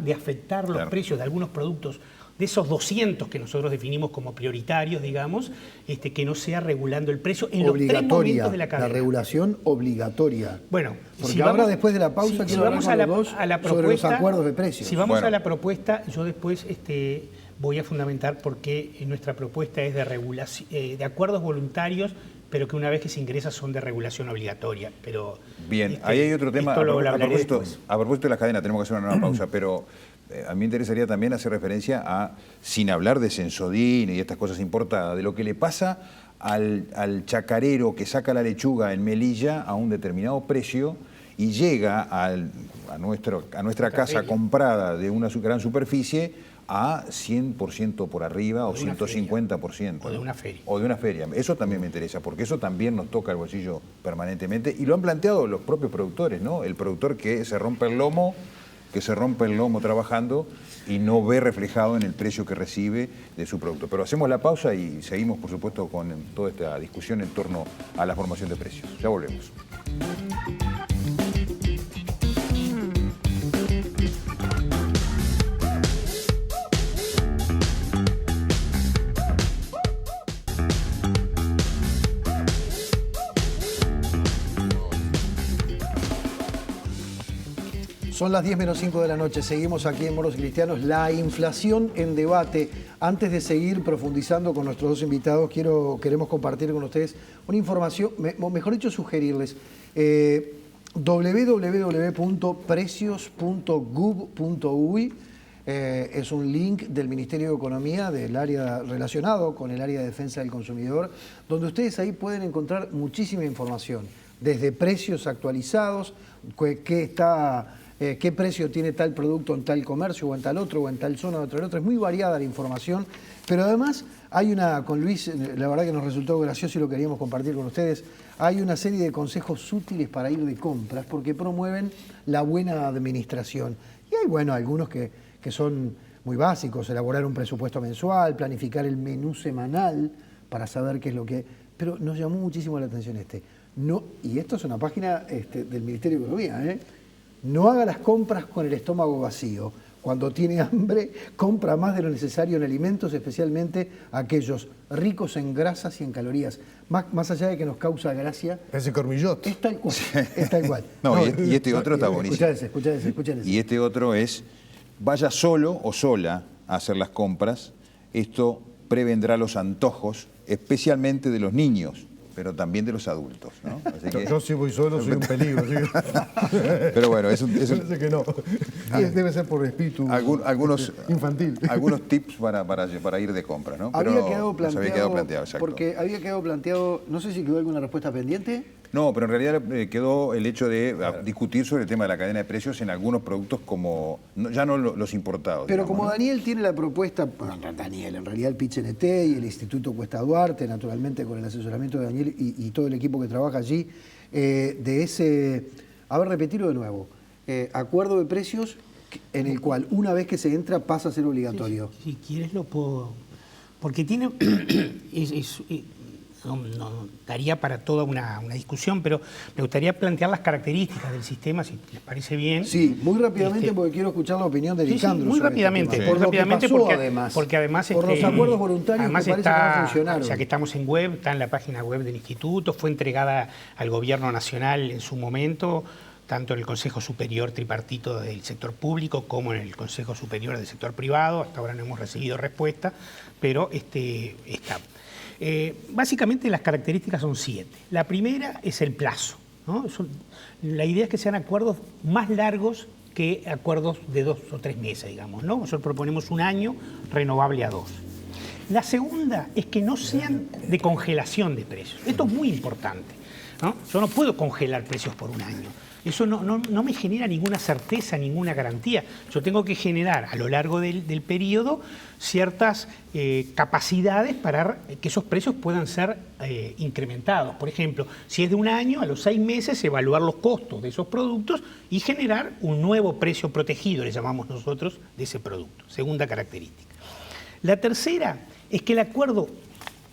de afectar los precios de algunos productos, de esos 200 que nosotros definimos como prioritarios, digamos, que no sea regulando el precio en los 3 momentos de la cadena. La regulación obligatoria. Bueno, porque ahora después de la pausa quiero hablar con los dos sobre los acuerdos de precios. Si vamos a la propuesta, yo después... voy a fundamentar por qué nuestra propuesta es de regulación, de acuerdos voluntarios, pero que una vez que se ingresa son de regulación obligatoria. Pero bien, ahí hay otro tema. A propósito de las cadenas, tenemos que hacer una nueva pausa, pero a mí me interesaría también hacer referencia a, sin hablar de Sensodine y estas cosas importadas, de lo que le pasa al chacarero que saca la lechuga en Melilla a un determinado precio y llega a nuestra casa comprada de una gran superficie a 100% por arriba o 150%. O de una feria. O de una feria. Eso también me interesa, porque eso también nos toca el bolsillo permanentemente. Y lo han planteado los propios productores, ¿no? El productor que se rompe el lomo trabajando y no ve reflejado en el precio que recibe de su producto. Pero hacemos la pausa y seguimos, por supuesto, con toda esta discusión en torno a la formación de precios. Ya volvemos. Son las 10 menos 5 de la noche, seguimos aquí en Moros y Cristianos, la inflación en debate. Antes de seguir profundizando con nuestros dos invitados, queremos compartir con ustedes una información, mejor dicho sugerirles, www.precios.gov.uy, es un link del Ministerio de Economía, del área relacionado con el área de defensa del consumidor, donde ustedes ahí pueden encontrar muchísima información, desde precios actualizados, qué está qué precio tiene tal producto en tal comercio o en tal otro o en tal zona o en tal otro. Es muy variada la información, pero además hay con Luis, la verdad que nos resultó gracioso y lo queríamos compartir con ustedes, hay una serie de consejos útiles para ir de compras porque promueven la buena administración. Y hay, bueno, algunos que son muy básicos, elaborar un presupuesto mensual, planificar el menú semanal para saber qué es lo que... Pero nos llamó muchísimo la atención No, y esto es una página del Ministerio de Economía, No haga las compras con el estómago vacío. Cuando tiene hambre, compra más de lo necesario en alimentos, especialmente aquellos ricos en grasas y en calorías. Más allá de que nos causa gracia... Ese cormillot. Es tal cual, es tal cual. Y este otro está buenísimo. Escuchá ese. Y este otro es, vaya solo o sola a hacer las compras. Esto prevendrá los antojos, especialmente de los niños, pero también de los adultos, ¿no? Así que... Yo si voy solo soy un peligro. ¿Sí? Pero bueno, es un... Parece que no. Debe ser por espíritu infantil. Algunos tips para ir de compras, ¿no? Pero había quedado planteado, había quedado planteado, exacto. Porque había quedado planteado, no sé si quedó alguna respuesta pendiente. No, pero en realidad quedó el hecho de discutir sobre el tema de la cadena de precios en algunos productos como, ya no los importados. Pero digamos, como ¿no? Daniel tiene la propuesta, bueno, Daniel, en realidad el PIT-CNT y el Instituto Cuesta Duarte, naturalmente con el asesoramiento de Daniel y todo el equipo que trabaja allí, de ese, a ver, repetirlo de nuevo, acuerdo de precios en el cual una vez que se entra pasa a ser obligatorio. Si quieres lo puedo, porque tiene, no daría para toda una discusión, pero me gustaría plantear las características del sistema, si les parece bien. Sí, muy rápidamente porque quiero escuchar la opinión de Nicandro. Muy rápidamente, por lo que pasó, porque además por los acuerdos voluntarios además que parece que no funcionaron. O sea, que estamos en web, está en la página web del Instituto, fue entregada al Gobierno Nacional en su momento, tanto en el Consejo Superior Tripartito del sector público como en el Consejo Superior del sector privado. Hasta ahora no hemos recibido respuesta, pero está. Básicamente las características son 7. La primera es el plazo, ¿no? La idea es que sean acuerdos más largos que acuerdos de 2 o 3 meses, digamos, ¿no? Nosotros proponemos 1 año renovable a 2. La segunda es que no sean de congelación de precios. Esto es muy importante, ¿no? Yo no puedo congelar precios por 1 año. Eso no me genera ninguna certeza, ninguna garantía. Yo tengo que generar a lo largo del periodo ciertas capacidades para que esos precios puedan ser incrementados. Por ejemplo, si es de 1 año, a los 6 meses evaluar los costos de esos productos y generar un nuevo precio protegido, le llamamos nosotros, de ese producto. Segunda característica. La tercera es que el acuerdo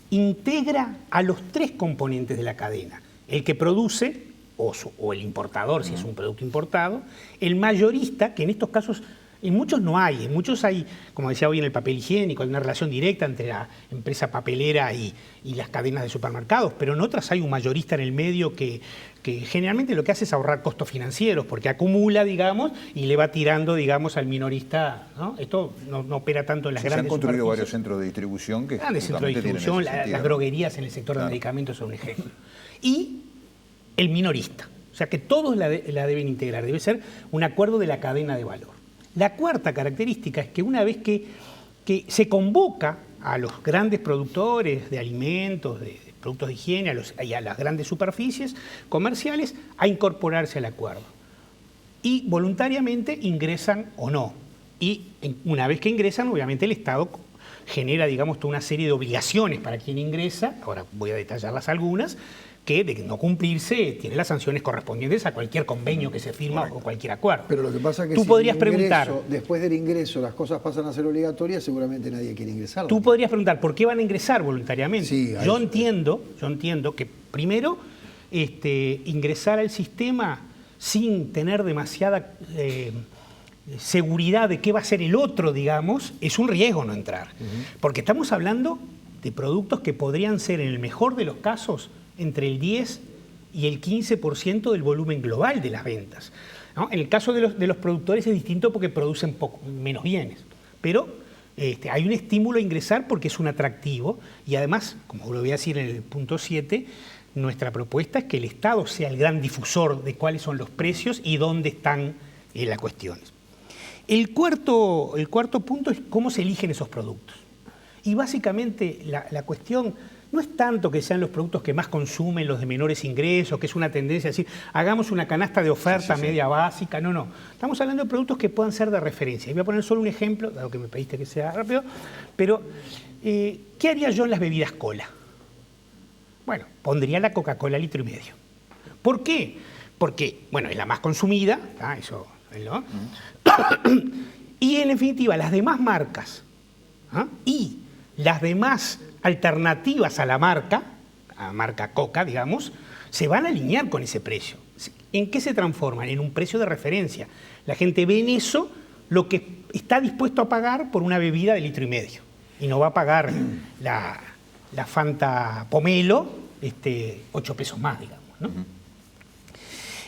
integra a los 3 componentes de la cadena. El que produce, o el importador, si es un producto importado, el mayorista, que en estos casos, en muchos no hay, en muchos hay, como decía hoy en el papel higiénico, hay una relación directa entre la empresa papelera y las cadenas de supermercados, pero en otras hay un mayorista en el medio que generalmente lo que hace es ahorrar costos financieros, porque acumula, digamos, y le va tirando, digamos, al minorista, ¿no? Esto no opera tanto en las grandes superficies. Se han construido varios centros de distribución que grandes centros de distribución, las droguerías en el sector de medicamentos son un ejemplo. Y el minorista, o sea que todos la deben integrar, debe ser un acuerdo de la cadena de valor. La cuarta característica es que una vez que se convoca a los grandes productores de alimentos, de productos de higiene, y a las grandes superficies comerciales, a incorporarse al acuerdo. Y voluntariamente ingresan o no. Y una vez que ingresan, obviamente el Estado genera, digamos, toda una serie de obligaciones para quien ingresa, ahora voy a detallarlas algunas, que de no cumplirse tiene las sanciones correspondientes a cualquier convenio que se firma o cualquier acuerdo. Pero lo que pasa es que tú podrías preguntar, después del ingreso las cosas pasan a ser obligatorias, seguramente nadie quiere ingresar. Tú podrías preguntar, ¿por qué van a ingresar voluntariamente? Sí, yo entiendo que primero ingresar al sistema sin tener demasiada seguridad de qué va a ser el otro, digamos, es un riesgo no entrar. Porque estamos hablando de productos que podrían ser, en el mejor de los casos, entre el 10 y el 15% del volumen global de las ventas, ¿no? En el caso de los productores es distinto porque producen menos bienes, pero hay un estímulo a ingresar porque es un atractivo y además, como lo voy a decir en el punto 7, nuestra propuesta es que el Estado sea el gran difusor de cuáles son los precios y dónde están las cuestiones. El cuarto punto es cómo se eligen esos productos. Y básicamente la cuestión no es tanto que sean los productos que más consumen los de menores ingresos, que es una tendencia a decir, hagamos una canasta de oferta media básica. No, no. Estamos hablando de productos que puedan ser de referencia. Y voy a poner solo un ejemplo, dado que me pediste que sea rápido, pero ¿qué haría yo en las bebidas cola? Bueno, pondría la Coca-Cola 1,5 litros. ¿Por qué? Porque, bueno, es la más consumida, eso, ¿no? Y en definitiva, las demás marcas y las demás alternativas a la marca Coca, digamos, se van a alinear con ese precio. ¿En qué se transforman? En un precio de referencia. La gente ve en eso lo que está dispuesto a pagar por una bebida de 1,5 litros. Y no va a pagar la Fanta Pomelo 8 pesos más, digamos, ¿no?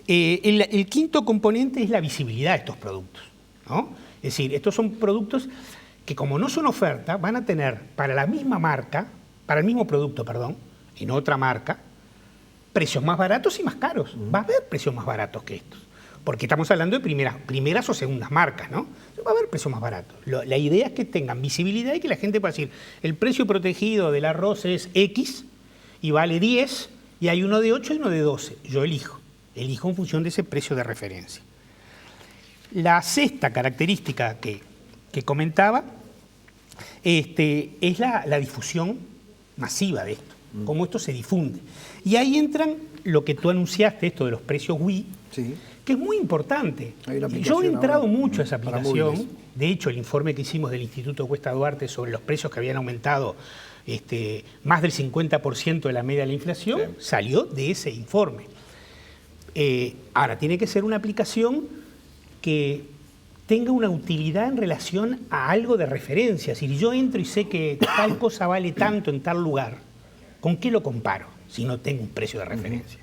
El quinto componente es la visibilidad de estos productos, ¿no? Es decir, estos son productos que, como no son oferta, van a tener para la misma marca, para el mismo producto, perdón, en otra marca, precios más baratos y más caros. Va a haber precios más baratos que estos, porque estamos hablando de primeras o segundas marcas, ¿no? Va a haber precios más baratos. La idea es que tengan visibilidad y que la gente pueda decir, el precio protegido del arroz es X y vale 10, y hay uno de 8 y uno de 12. Yo elijo en función de ese precio de referencia. La sexta característica que comentaba es la difusión masiva de esto, cómo esto se difunde. Y ahí entran lo que tú anunciaste, esto de los precios Wii, Sí. que es muy importante. Hay una Yo he aplicación entrado ahora mucho a esa para aplicación. móviles. De hecho, el informe que hicimos del Instituto Cuesta Duarte sobre los precios que habían aumentado más del 50% de la media de la inflación, salió de ese informe. Ahora, tiene que ser una aplicación que tenga una utilidad en relación a algo de referencia. Si yo entro y sé que tal cosa vale tanto en tal lugar, ¿con qué lo comparo si no tengo un precio de referencia?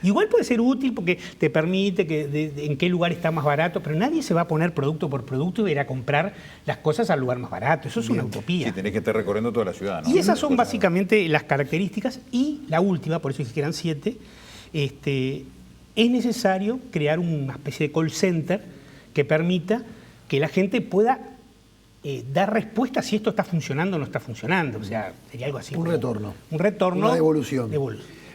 Igual puede ser útil porque te permite que en qué lugar está más barato, pero nadie se va a poner producto por producto y ir a comprar las cosas al lugar más barato. Eso es una utopía. Sí, tenés que estar recorriendo toda la ciudad, ¿no? Y esas son básicamente las características. Y la última, por eso dije que eran 7, es necesario crear una especie de call center que permita que la gente pueda dar respuesta si esto está funcionando o no está funcionando. O sea, sería algo así. Un retorno. Un retorno. Una devolución.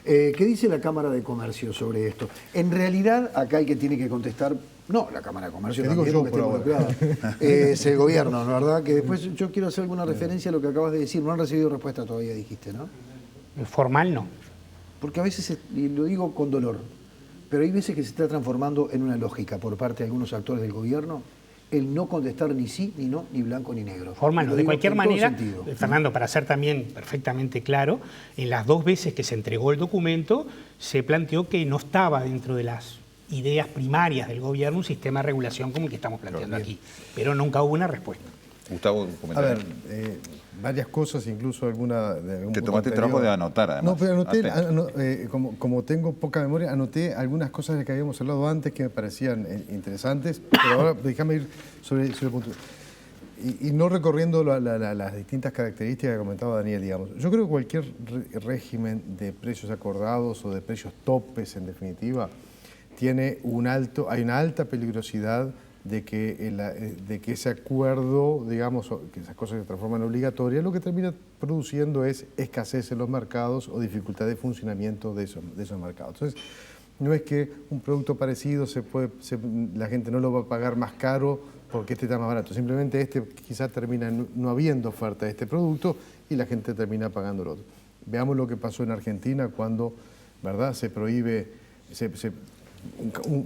¿Qué dice la Cámara de Comercio sobre esto? En realidad, acá el que tiene que contestar, no la Cámara de Comercio, Te también, digo yo porque está involucrada, es el gobierno, ¿no? ¿Verdad? Que después yo quiero hacer alguna referencia a lo que acabas de decir. No han recibido respuesta todavía, dijiste, ¿no? Formal no. Porque a veces, y lo digo con dolor, pero hay veces que se está transformando en una lógica por parte de algunos actores del gobierno el no contestar ni sí, ni no, ni blanco, ni negro. Formal no. De cualquier manera, Fernando, para ser también perfectamente claro, en las 2 veces que se entregó el documento, se planteó que no estaba dentro de las ideas primarias del gobierno un sistema de regulación como el que estamos planteando aquí. Pero nunca hubo una respuesta. Gustavo, un A comentario. ver, varias cosas, incluso alguna... Te tomaste el trabajo de anotar, además. No, pero anoté, como tengo poca memoria, anoté algunas cosas de que habíamos hablado antes que me parecían interesantes, pero ahora déjame ir sobre el punto. Y no recorriendo las distintas características que comentaba Daniel, digamos. Yo creo que cualquier régimen de precios acordados o de precios topes, en definitiva, hay una alta peligrosidad de que ese acuerdo, digamos, que esas cosas se transforman en obligatorias, lo que termina produciendo es escasez en los mercados o dificultad de funcionamiento de esos mercados. Entonces, no es que un producto parecido la gente no lo va a pagar más caro porque este está más barato, simplemente quizás termina no habiendo oferta de este producto y la gente termina pagando el otro. Veamos lo que pasó en Argentina cuando, ¿verdad?, se prohíbe...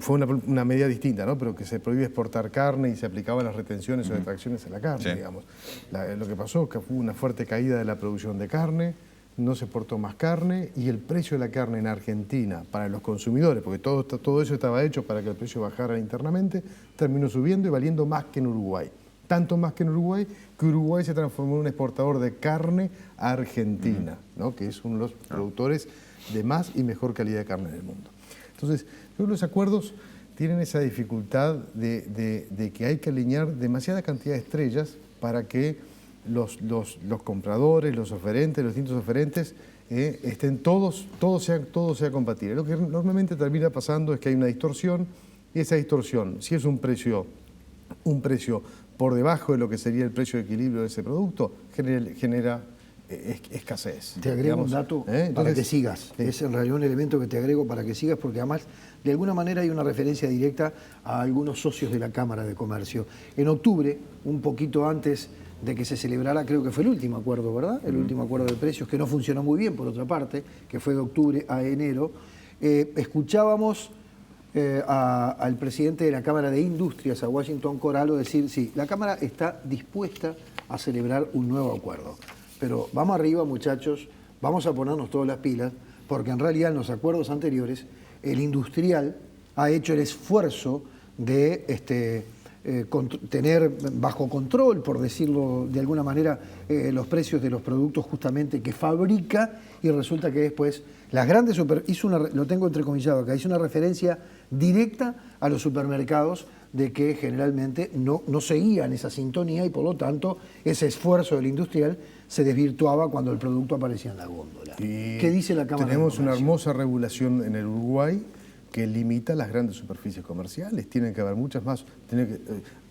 fue una medida distinta, ¿no? Pero que se prohíbe exportar carne y se aplicaban las retenciones o detracciones en la carne, digamos. Lo que pasó que hubo una fuerte caída de la producción de carne, no se exportó más carne y el precio de la carne en Argentina para los consumidores, porque todo eso estaba hecho para que el precio bajara internamente, terminó subiendo y valiendo más que en Uruguay. Tanto más que en Uruguay, que Uruguay se transformó en un exportador de carne a Argentina, ¿no? Que es uno de los productores de más y mejor calidad de carne del mundo. Entonces, creo que los acuerdos tienen esa dificultad de que hay que alinear demasiada cantidad de estrellas para que los compradores, los oferentes, los distintos oferentes, estén todo sea compatible. Lo que normalmente termina pasando es que hay una distorsión y esa distorsión, si es un precio por debajo de lo que sería el precio de equilibrio de ese producto, genera escasez. Te agrego un dato para Entonces, que sigas. sí. Es en realidad un elemento que te agrego para que sigas, porque además de alguna manera hay una referencia directa a algunos socios de la Cámara de Comercio. En octubre, un poquito antes de que se celebrara, creo que fue el último acuerdo, ¿verdad? El último acuerdo de precios, que no funcionó muy bien, por otra parte, que fue de octubre a enero. Escuchábamos al presidente de la Cámara de Industrias, a Washington Coralo, decir, sí, la Cámara está dispuesta a celebrar un nuevo acuerdo. Pero vamos arriba, muchachos, vamos a ponernos todas las pilas, porque en realidad en los acuerdos anteriores el industrial ha hecho el esfuerzo de tener bajo control, por decirlo de alguna manera, los precios de los productos justamente que fabrica, y resulta que después las grandes lo tengo entrecomillado acá, hizo una referencia directa a los supermercados de que generalmente no seguían esa sintonía y por lo tanto ese esfuerzo del industrial se desvirtuaba cuando el producto aparecía en la góndola. ¿Qué dice la Cámara de Tenemos Comercio? una hermosa regulación en el Uruguay que limita las grandes superficies comerciales. Tienen que haber muchas más.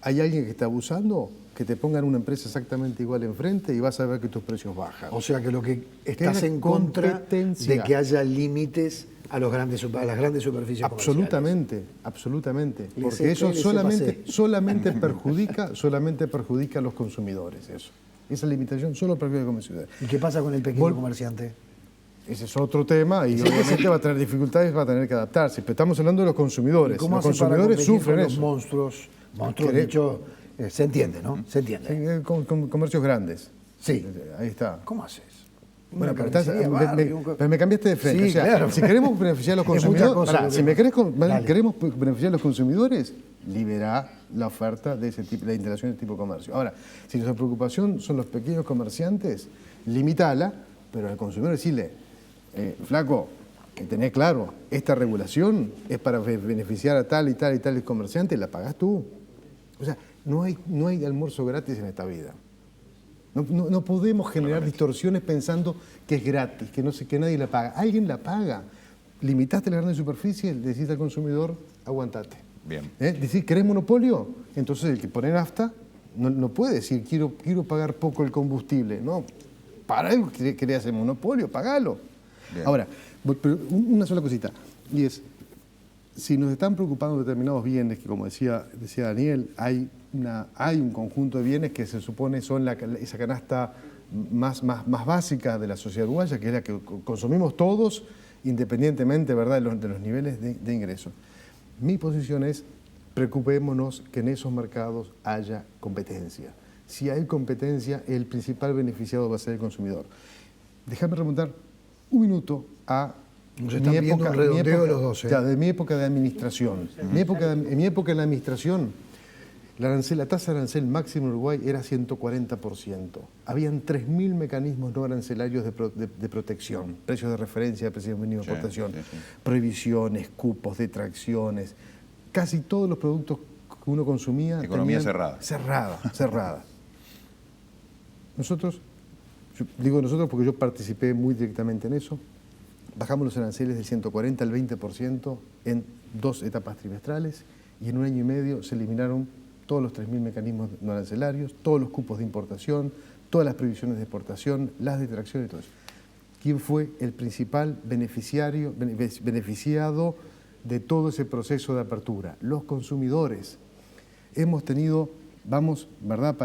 ¿Hay alguien que está abusando? Que te pongan una empresa exactamente igual enfrente y vas a ver que tus precios bajan. O sea que lo que estás en contra de que haya límites a las grandes superficies Absolutamente, absolutamente. Les Porque eso pasé. solamente perjudica a los consumidores. Eso. Esa limitación solo perjudica a los consumidores. ¿Y qué pasa con el pequeño comerciante? Ese es otro tema y obviamente va a tener dificultades, va a tener que adaptarse. Pero estamos hablando de los consumidores. ¿Cómo Los hace para consumidores competir sufren con los eso. monstruos, de hecho, se entiende, ¿no? Se entiende. Sí, con comercios grandes. Sí. Ahí está. ¿Cómo haces? Bueno, Una pero, carnicería, barrio, pero me cambiaste de frente. Sí, o sea, claro. si queremos beneficiar a los Es mucha consumidores, cosa lo que- si queremos beneficiar a los consumidores, liberar la oferta de ese tipo, la instalación de ese tipo de comercio. Ahora, si nuestra preocupación son los pequeños comerciantes, limitala, pero al consumidor decirle, flaco, que tenés claro, esta regulación es para beneficiar a tal y tal y tal comerciante, la pagás tú. O sea, no hay almuerzo gratis en esta vida. No podemos generar distorsiones pensando que es gratis, que nadie la paga. Alguien la paga. Limitaste la gran superficie, le decís al consumidor, aguantate. Bien. Decir, ¿querés monopolio? Entonces el que pone nafta no puede decir, quiero pagar poco el combustible. No, para algo querés hacer monopolio, pagalo. Bien. Ahora, pero una sola cosita, y es, si nos están preocupando determinados bienes, que como decía Daniel, hay un conjunto de bienes que se supone son esa canasta más básica de la sociedad uruguaya, que es la que consumimos todos, independientemente, ¿verdad?, de los niveles de ingreso. Mi posición es, preocupémonos que en esos mercados haya competencia. Si hay competencia, el principal beneficiado va a ser el consumidor. Déjame remontar un minuto a Nos están pidiendo un redondeo de los 12. Ya, de mi época de administración. En mi época en la administración, la tasa de arancel máxima en Uruguay era 140%. Habían 3.000 mecanismos no arancelarios de protección, precios de referencia, precios mínimos de exportación, prohibiciones, cupos, detracciones. Casi todos los productos que uno consumía... Economía cerrada. Cerrada. Nosotros, digo nosotros porque yo participé muy directamente en eso, bajamos los aranceles del 140 al 20% en 2 etapas trimestrales y en un año y medio se eliminaron todos los 3.000 mecanismos no arancelarios, todos los cupos de importación, todas las prohibiciones de exportación, las detracciones y todo eso. ¿Quién fue el principal beneficiado de todo ese proceso de apertura? Los consumidores. Hemos tenido, ¿verdad?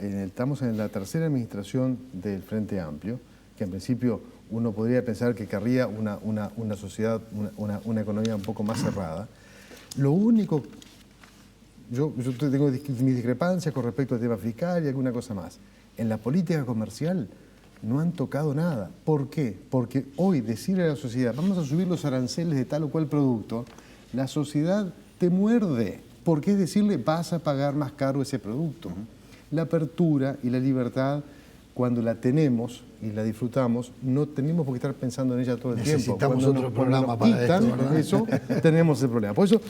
Estamos en la tercera administración del Frente Amplio, que en principio uno podría pensar que querría una sociedad, una economía un poco más cerrada. Lo único, yo tengo mis discrepancias con respecto al tema fiscal y alguna cosa más. En la política comercial no han tocado nada. ¿Por qué? Porque hoy decirle a la sociedad, vamos a subir los aranceles de tal o cual producto, la sociedad te muerde. Porque es decirle, vas a pagar más caro ese producto. La apertura y la libertad, cuando la tenemos y la disfrutamos, no tenemos por qué estar pensando en ella todo el tiempo. Necesitamos otro programa para quitan esto, ¿verdad? eso, tenemos el problema. Por eso,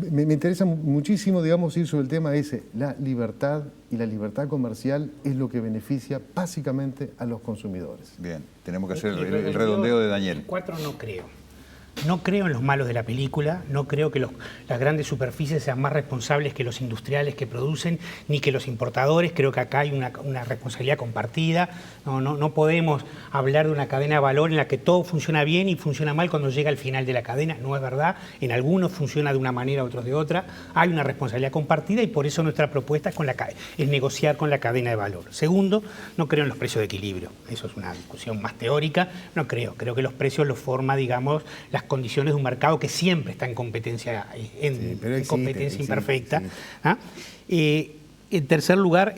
me interesa muchísimo, digamos, ir sobre el tema ese. La libertad y la libertad comercial es lo que beneficia básicamente a los consumidores. Bien, tenemos que hacer el redondeo de Daniel. 4 no creo. no creo en los malos de la película, no creo que las grandes superficies sean más responsables que los industriales que producen, ni que los importadores. Creo que acá hay una responsabilidad compartida. No podemos hablar de una cadena de valor en la que todo funciona bien y funciona mal cuando llega al final de la cadena. No es verdad. En algunos funciona de una manera, otros de otra. Hay una responsabilidad compartida y por eso nuestra propuesta es negociar con la cadena de valor. Segundo, no creo en los precios de equilibrio. Eso es una discusión más teórica. No creo. Creo que los precios los forma, digamos, las condiciones de un mercado que siempre está en competencia, en competencia imperfecta. Sí. ¿Ah? En tercer lugar,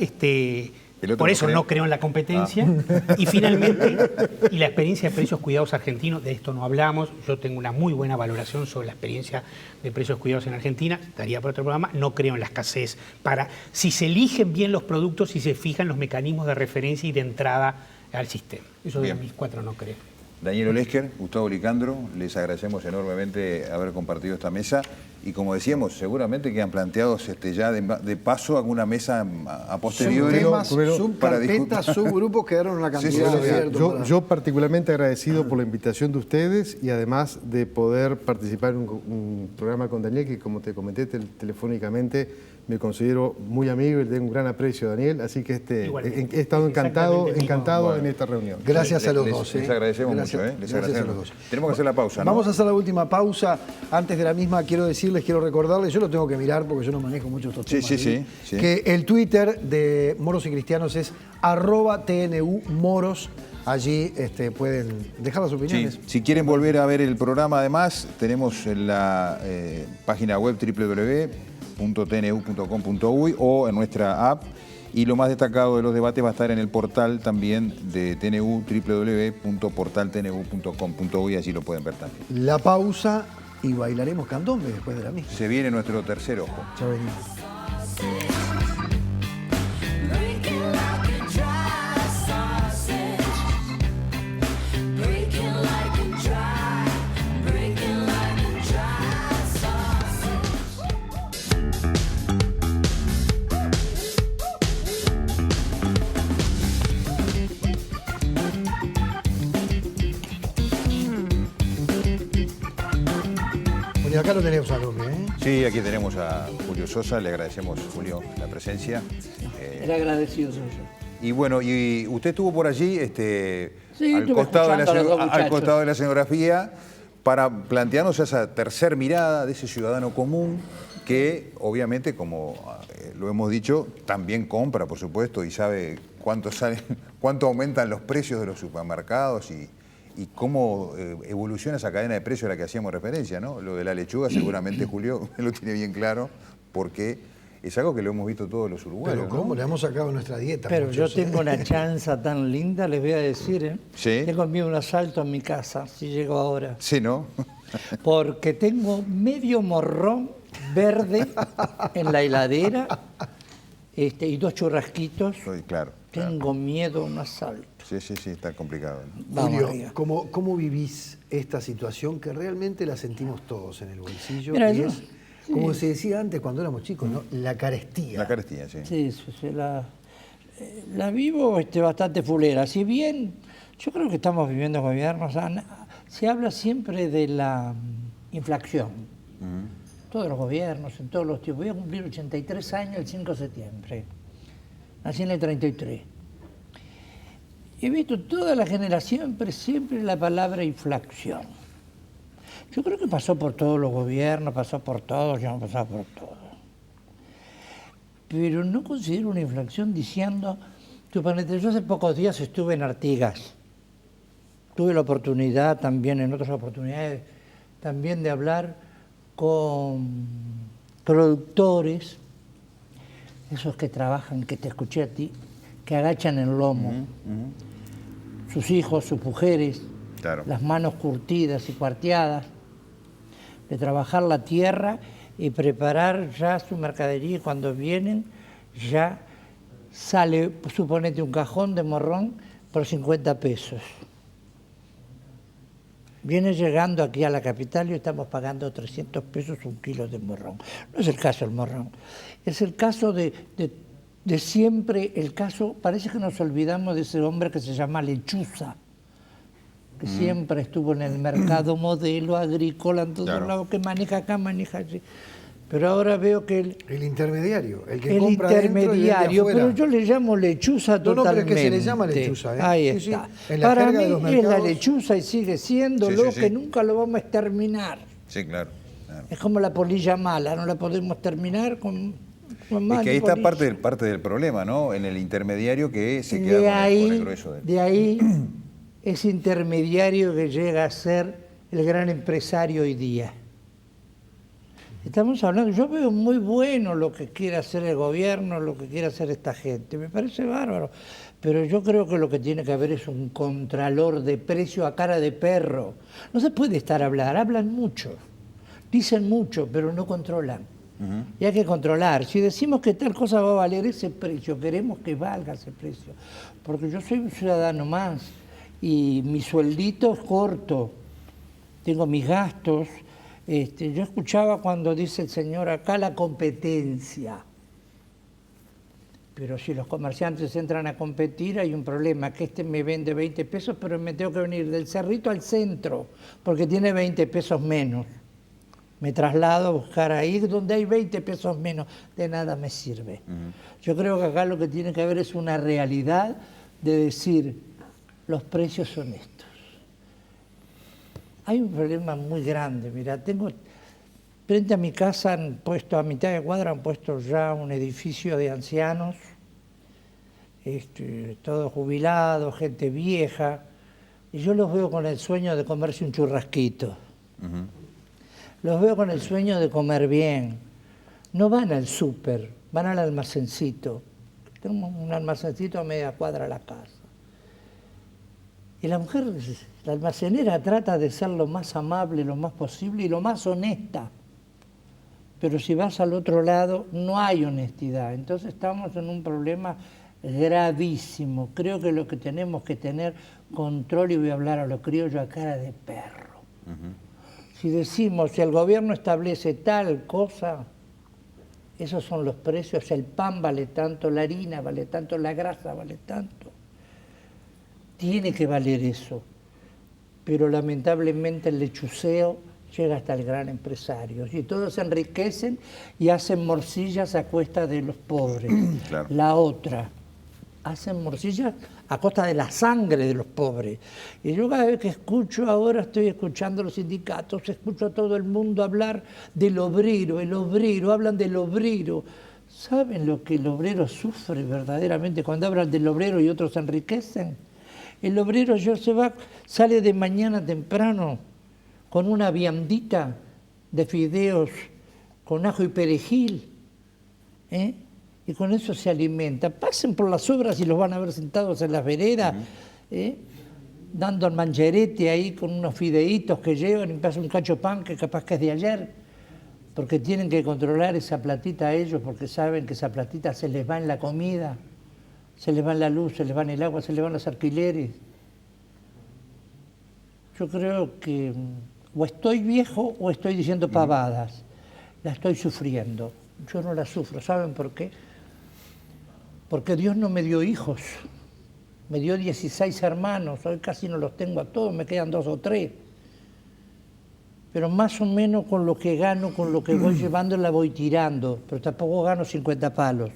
por eso no creo en la competencia. Y finalmente, y la experiencia de precios cuidados argentinos, de esto no hablamos. Yo tengo una muy buena valoración sobre la experiencia de precios cuidados en Argentina. Estaría por otro programa. No creo en la escasez. Si se eligen bien los productos y se fijan los mecanismos de referencia y de entrada al sistema. Eso de mis 4 no creo. Daniel Olesker, Gustavo Licandro, les agradecemos enormemente haber compartido esta mesa y como decíamos, seguramente quedan planteados ya de paso alguna mesa a posteriori. Temas, subcarpetas, subgrupos quedaron una cantidad abierta. Yo particularmente agradecido por la invitación de ustedes y además de poder participar en un programa con Daniel que, como te comenté telefónicamente, me considero muy amigo y tengo un gran aprecio, Daniel, así que he estado encantado en esta reunión. Gracias a los dos. Les agradecemos mucho. Les agradecemos. A los dos. Tenemos que hacer la pausa, ¿no? Vamos a hacer la última pausa. Antes de la misma quiero recordarles, yo lo tengo que mirar porque yo no manejo mucho estos temas. Sí. Que el Twitter de Moros y Cristianos es @TNUMoros. Allí pueden dejar las opiniones. Sí. Si quieren volver a ver el programa, además, tenemos en la página web www.tnu.com.uy o en nuestra app. Y lo más destacado de los debates va a estar en el portal también de TNU, www.portaltnu.com.uy, allí lo pueden ver también. La pausa y bailaremos candombe después de la misma. Se viene nuestro tercer ojo. Ya venimos. Y acá lo tenemos a Lome, ¿eh? Sí, aquí tenemos a Julio Sosa, le agradecemos, Julio, la presencia. El agradecido soy yo. Y bueno, y usted estuvo por allí Sí, al costado de la escenografía para plantearnos esa tercer mirada de ese ciudadano común que obviamente, como lo hemos dicho, también compra, por supuesto, y sabe cuánto aumentan los precios de los supermercados y cómo evoluciona esa cadena de precios a la que hacíamos referencia, ¿no? Lo de la lechuga seguramente Julio lo tiene bien claro, porque es algo que lo hemos visto todos los uruguayos. Pero ¿cómo ¿no? le hemos sacado nuestra dieta? Pero muchachos? yo tengo una chanza tan linda, les voy a decir, ¿eh? Sí. Tengo miedo un asalto en mi casa, si llego ahora. Sí, ¿no? Porque tengo medio morrón verde en la heladera y 2 churrasquitos. Claro. Tengo miedo a un asalto. Sí, está complicado, ¿no? Vamos Julio, allá. ¿cómo vivís esta situación que realmente la sentimos todos en el bolsillo? Mira, y yo- es, como se decía antes cuando éramos chicos, ¿no? La carestía. La carestía, sí. Sí, la vivo bastante fulera. Si bien yo creo que estamos viviendo gobiernos, se habla siempre de la inflación. Todos los gobiernos, en todos los tiempos. Voy a cumplir 83 años el 5 de septiembre. Nací en el 33. He visto toda la generación siempre la palabra inflación. Yo creo que pasó por todos los gobiernos, pasó por todos, ya no pasó por todos. Pero no considero una inflación diciendo, yo hace pocos días estuve en Artigas. Tuve la oportunidad también, en otras oportunidades, también de hablar con productores, esos que trabajan, que te escuché a ti, que agachan el lomo, sus hijos, sus mujeres, Claro. las manos curtidas y cuarteadas, de trabajar la tierra y preparar ya su mercadería y cuando vienen ya sale, suponete, un cajón de morrón por 50 pesos. Viene llegando aquí a la capital y estamos pagando 300 pesos un kilo de morrón. No es el caso del morrón, es el caso de siempre, el caso, parece que nos olvidamos de ese hombre que se llama Lechuza, que siempre estuvo en el mercado modelo agrícola en todos Claro. lados, que maneja acá, maneja allí. Pero ahora veo que El intermediario, el que el compra dentro y vende intermediario, afuera. pero yo le llamo lechuza No, pero totalmente. es que se le llama lechuza, ¿eh? Ahí Sí, sí. está. En la Para jerga mí de los es la mercados. lechuza y sigue siendo Sí, lo sí, que sí. nunca lo vamos a exterminar. Sí, claro. Claro. Es como la polilla mala, no la podemos terminar con más Es que ahí está polilla. parte del problema, ¿no? En el intermediario que se queda con el grueso del... De ahí ese intermediario que llega a ser el gran empresario hoy día. Estamos hablando, yo veo muy bueno lo que quiere hacer el gobierno, lo que quiere hacer esta gente, me parece bárbaro, pero yo creo que lo que tiene que haber es un contralor de precio a cara de perro. No se puede estar a hablar, hablan mucho, dicen mucho, pero no controlan. Y hay que controlar. Si decimos que tal cosa va a valer ese precio, queremos que valga ese precio. Porque yo soy un ciudadano más y mi sueldito es corto, tengo mis gastos. Yo escuchaba cuando dice el señor acá la competencia. Pero si los comerciantes entran a competir hay un problema, que este me vende 20 pesos, pero me tengo que venir del Cerrito al centro, porque tiene 20 pesos menos. Me traslado a buscar ahí donde hay 20 pesos menos, de nada me sirve. Yo creo que acá lo que tiene que haber es una realidad de decir, los precios son estos. Hay un problema muy grande, mira, tengo frente a mi casa han puesto, a mitad de cuadra han puesto ya un edificio de ancianos, todos jubilados, gente vieja, y yo los veo con el sueño de comerse un churrasquito. Los veo con el sueño de comer bien. No van al súper, van al almacencito. Tenemos un almacencito a media cuadra a la casa. Y la mujer, la almacenera, trata de ser lo más amable, lo más posible y lo más honesta. Pero si vas al otro lado, no hay honestidad. Entonces estamos en un problema gravísimo. Creo que lo que tenemos que tener control, y voy a hablar a lo criollo, a cara de perro. Si decimos, si el gobierno establece tal cosa, esos son los precios, el pan vale tanto, la harina vale tanto, la grasa vale tanto. Tiene que valer eso, pero lamentablemente el lechuceo llega hasta el gran empresario y todos se enriquecen y hacen morcillas a cuesta de los pobres. Claro. La otra, hacen morcillas a costa de la sangre de los pobres. Y yo cada vez que escucho, ahora estoy escuchando los sindicatos, escucho a todo el mundo hablar del obrero, hablan del obrero. ¿Saben lo que el obrero sufre verdaderamente cuando hablan del obrero y otros se enriquecen? El obrero sale de mañana temprano con una viandita de fideos con ajo y perejil, y con eso se alimenta. Pasen por las obras y los van a ver sentados en las veredas, dando al mancherete ahí con unos fideitos que llevan y pasa un cacho pan que capaz que es de ayer, porque tienen que controlar esa platita a ellos, porque saben que esa platita se les va en la comida, se les va en la luz, se les va en el agua, se les van los alquileres. Yo creo que o estoy viejo o estoy diciendo pavadas. La estoy sufriendo. Yo no la sufro. ¿Saben por qué? Porque Dios no me dio hijos. Me dio 16 hermanos. Hoy casi no los tengo a todos, me quedan 2 o 3. Pero más o menos con lo que gano, con lo que voy llevando, la voy tirando. Pero tampoco gano 50 palos.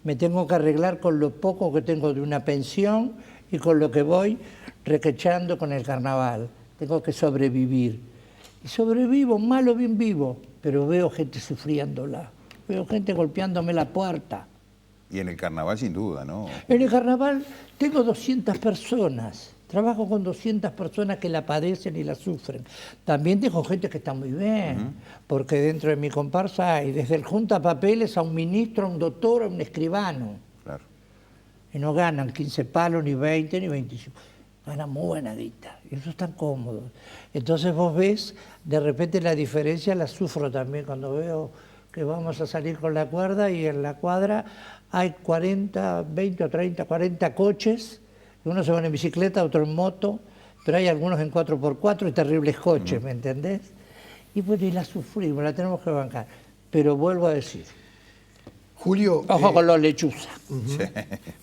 Me tengo que arreglar con lo poco que tengo de una pensión y con lo que voy requechando con el carnaval. Tengo que sobrevivir. Y sobrevivo, mal o bien vivo, pero veo gente sufriéndola. Veo gente golpeándome la puerta. Y en el carnaval sin duda, ¿no? En el carnaval tengo 200 personas. Trabajo con 200 personas que la padecen y la sufren. También tengo gente que está muy bien, porque dentro de mi comparsa hay desde el juntapapeles a un ministro, a un doctor, a un escribano. Claro. Y no ganan 15 palos, ni 20, ni 25. Ganan muy buena guita. Y eso están cómodos. Entonces vos ves, de repente la diferencia la sufro también cuando veo que vamos a salir con la cuerda y en la cuadra hay 40, 20 o 30, 40 coches. Unos se van en bicicleta, otros en moto, pero hay algunos en 4x4 y terribles coches, ¿me entendés? Y bueno, y la sufrimos, la tenemos que bancar. Pero vuelvo a decir, Julio, Ojo con los lechuzas,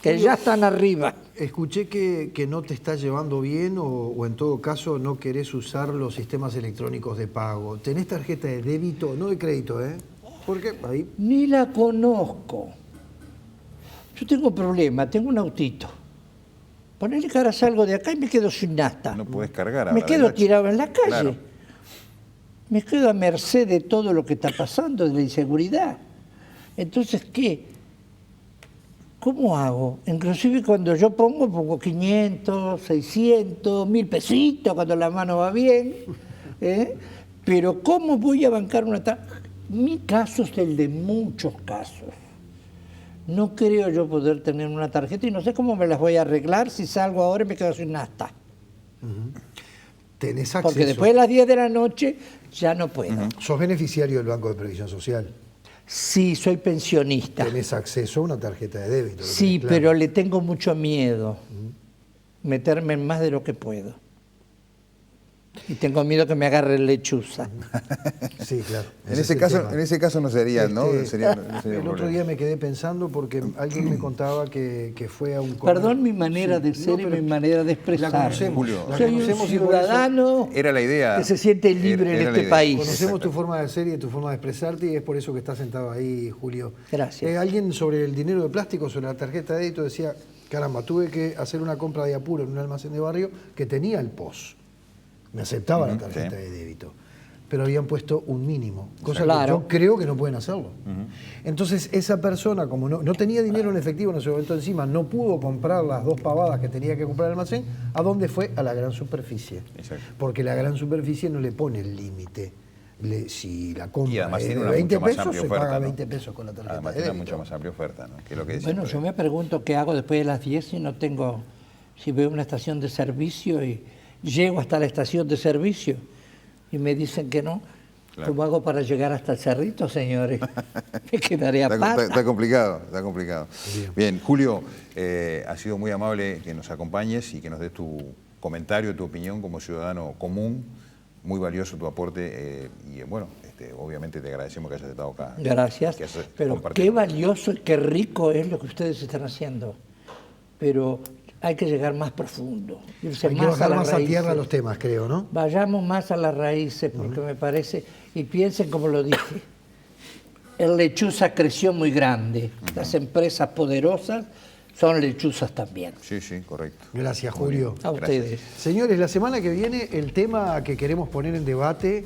que ya están arriba. escuché que no te está llevando bien o en todo caso no querés usar los sistemas electrónicos de pago. ¿Tenés tarjeta de débito? No de crédito, ¿eh? Porque ahí... Ni la conozco. Yo tengo problema, tengo un autito. Ponele cara, salgo de acá y me quedo sin nafta. No podés cargar. Me ahora quedo de noche. tirado en la calle. Claro. Me quedo a merced de todo lo que está pasando, de la inseguridad. Entonces, ¿qué? ¿Cómo hago? Inclusive cuando yo pongo 500, 600, 1000 pesitos, cuando la mano va bien. Pero ¿cómo voy a bancar una tarjeta? Mi caso es el de muchos casos. No creo yo poder tener una tarjeta y no sé cómo me las voy a arreglar si salgo ahora y me quedo sin nafta. Tenés acceso. Porque después de las 10 de la noche ya no puedo. Sos beneficiario del Banco de Previsión Social. Sí, soy pensionista. Tenés acceso a una tarjeta de débito. Sí, claro. pero le tengo mucho miedo. Meterme en más de lo que puedo. Y tengo miedo que me agarre lechuza. Sí, claro. En Ese ese es el caso, tema. en ese caso no sería, ¿no? Este, Sería- no sería el otro problema. día me quedé pensando porque alguien me contaba que fue a un... Perdón mi manera de ser y pero mi manera de la expresar. conocemos, Julio. la Soy un conocemos y por eso ciudadano Era la idea. que se siente libre Era en la este idea. país. conocemos tu forma de ser y tu forma de expresarte y es por eso que estás sentado ahí, Julio. Gracias. Alguien sobre el dinero de plástico, sobre la tarjeta de débito, decía, caramba, tuve que hacer una compra de apuro en un almacén de barrio que tenía el POS. Me aceptaba la tarjeta sí. de débito. Pero habían puesto un mínimo, cosa Claro. que yo creo que no pueden hacerlo. Entonces, esa persona, como no tenía dinero en efectivo en ese momento encima, no pudo comprar las 2 pavadas que tenía que comprar en el almacén, ¿a dónde fue? A la gran superficie. Exacto. Porque la gran superficie no le pone el límite. Si la compra Y además es tiene de una 20 mucho más pesos, amplia se oferta. paga ¿no? 20 pesos con la tarjeta Además de tiene una débito. mucho más amplia oferta, ¿no? Que es lo que decía. Bueno, yo me pregunto qué hago después de las 10 si no tengo, si veo una estación de servicio y llego hasta la estación de servicio y me dicen que no. Claro. ¿Cómo hago para llegar hasta el cerrito, señores? Me quedaré a pata. Está complicado, está complicado. Bien, Julio, ha sido muy amable que nos acompañes y que nos des tu comentario, tu opinión como ciudadano común. Muy valioso tu aporte y bueno, obviamente te agradecemos que hayas estado acá. Gracias. Que hayas Pero compartido. qué valioso y qué rico es lo que ustedes están haciendo. Pero hay que llegar más profundo. Irse Hay que más bajar las más a raíces. tierra los temas, creo, ¿no? Vayamos más a las raíces, porque me parece, y piensen como lo dije, el lechuza creció muy grande. Las empresas poderosas son lechuzas también. Sí, sí, correcto. Gracias, Julio. A ustedes. Señores, la semana que viene el tema que queremos poner en debate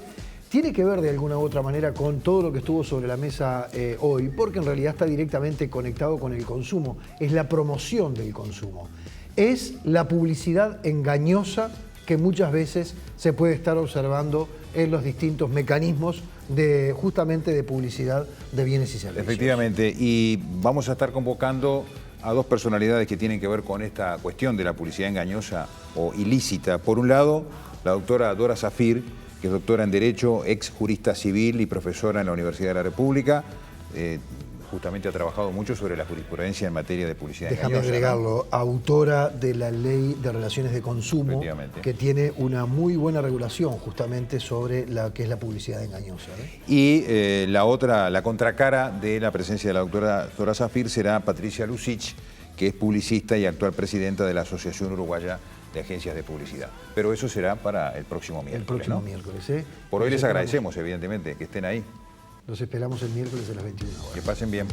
tiene que ver de alguna u otra manera con todo lo que estuvo sobre la mesa hoy, porque en realidad está directamente conectado con el consumo, es la promoción del consumo, es la publicidad engañosa que muchas veces se puede estar observando en los distintos mecanismos justamente de publicidad de bienes y servicios. Efectivamente, y vamos a estar convocando a 2 personalidades que tienen que ver con esta cuestión de la publicidad engañosa o ilícita. Por un lado, la doctora Dora Zafir, que es doctora en Derecho, ex jurista civil y profesora en la Universidad de la República. Justamente ha trabajado mucho sobre la jurisprudencia en materia de publicidad Déjame engañosa, ¿no? agregarlo, autora de la Ley de Relaciones de Consumo, Efectivamente. que tiene una muy buena regulación justamente sobre la que es la publicidad engañosa. Y la contracara de la presencia de la doctora Dora Zafir será Patricia Lucich, que es publicista y actual presidenta de la Asociación Uruguaya de Agencias de Publicidad. Pero eso será para el próximo miércoles. El próximo ¿no? miércoles. Por hoy Los les esperamos. agradecemos, evidentemente, que estén ahí. Los esperamos el miércoles a las 21 horas. Que pasen bien.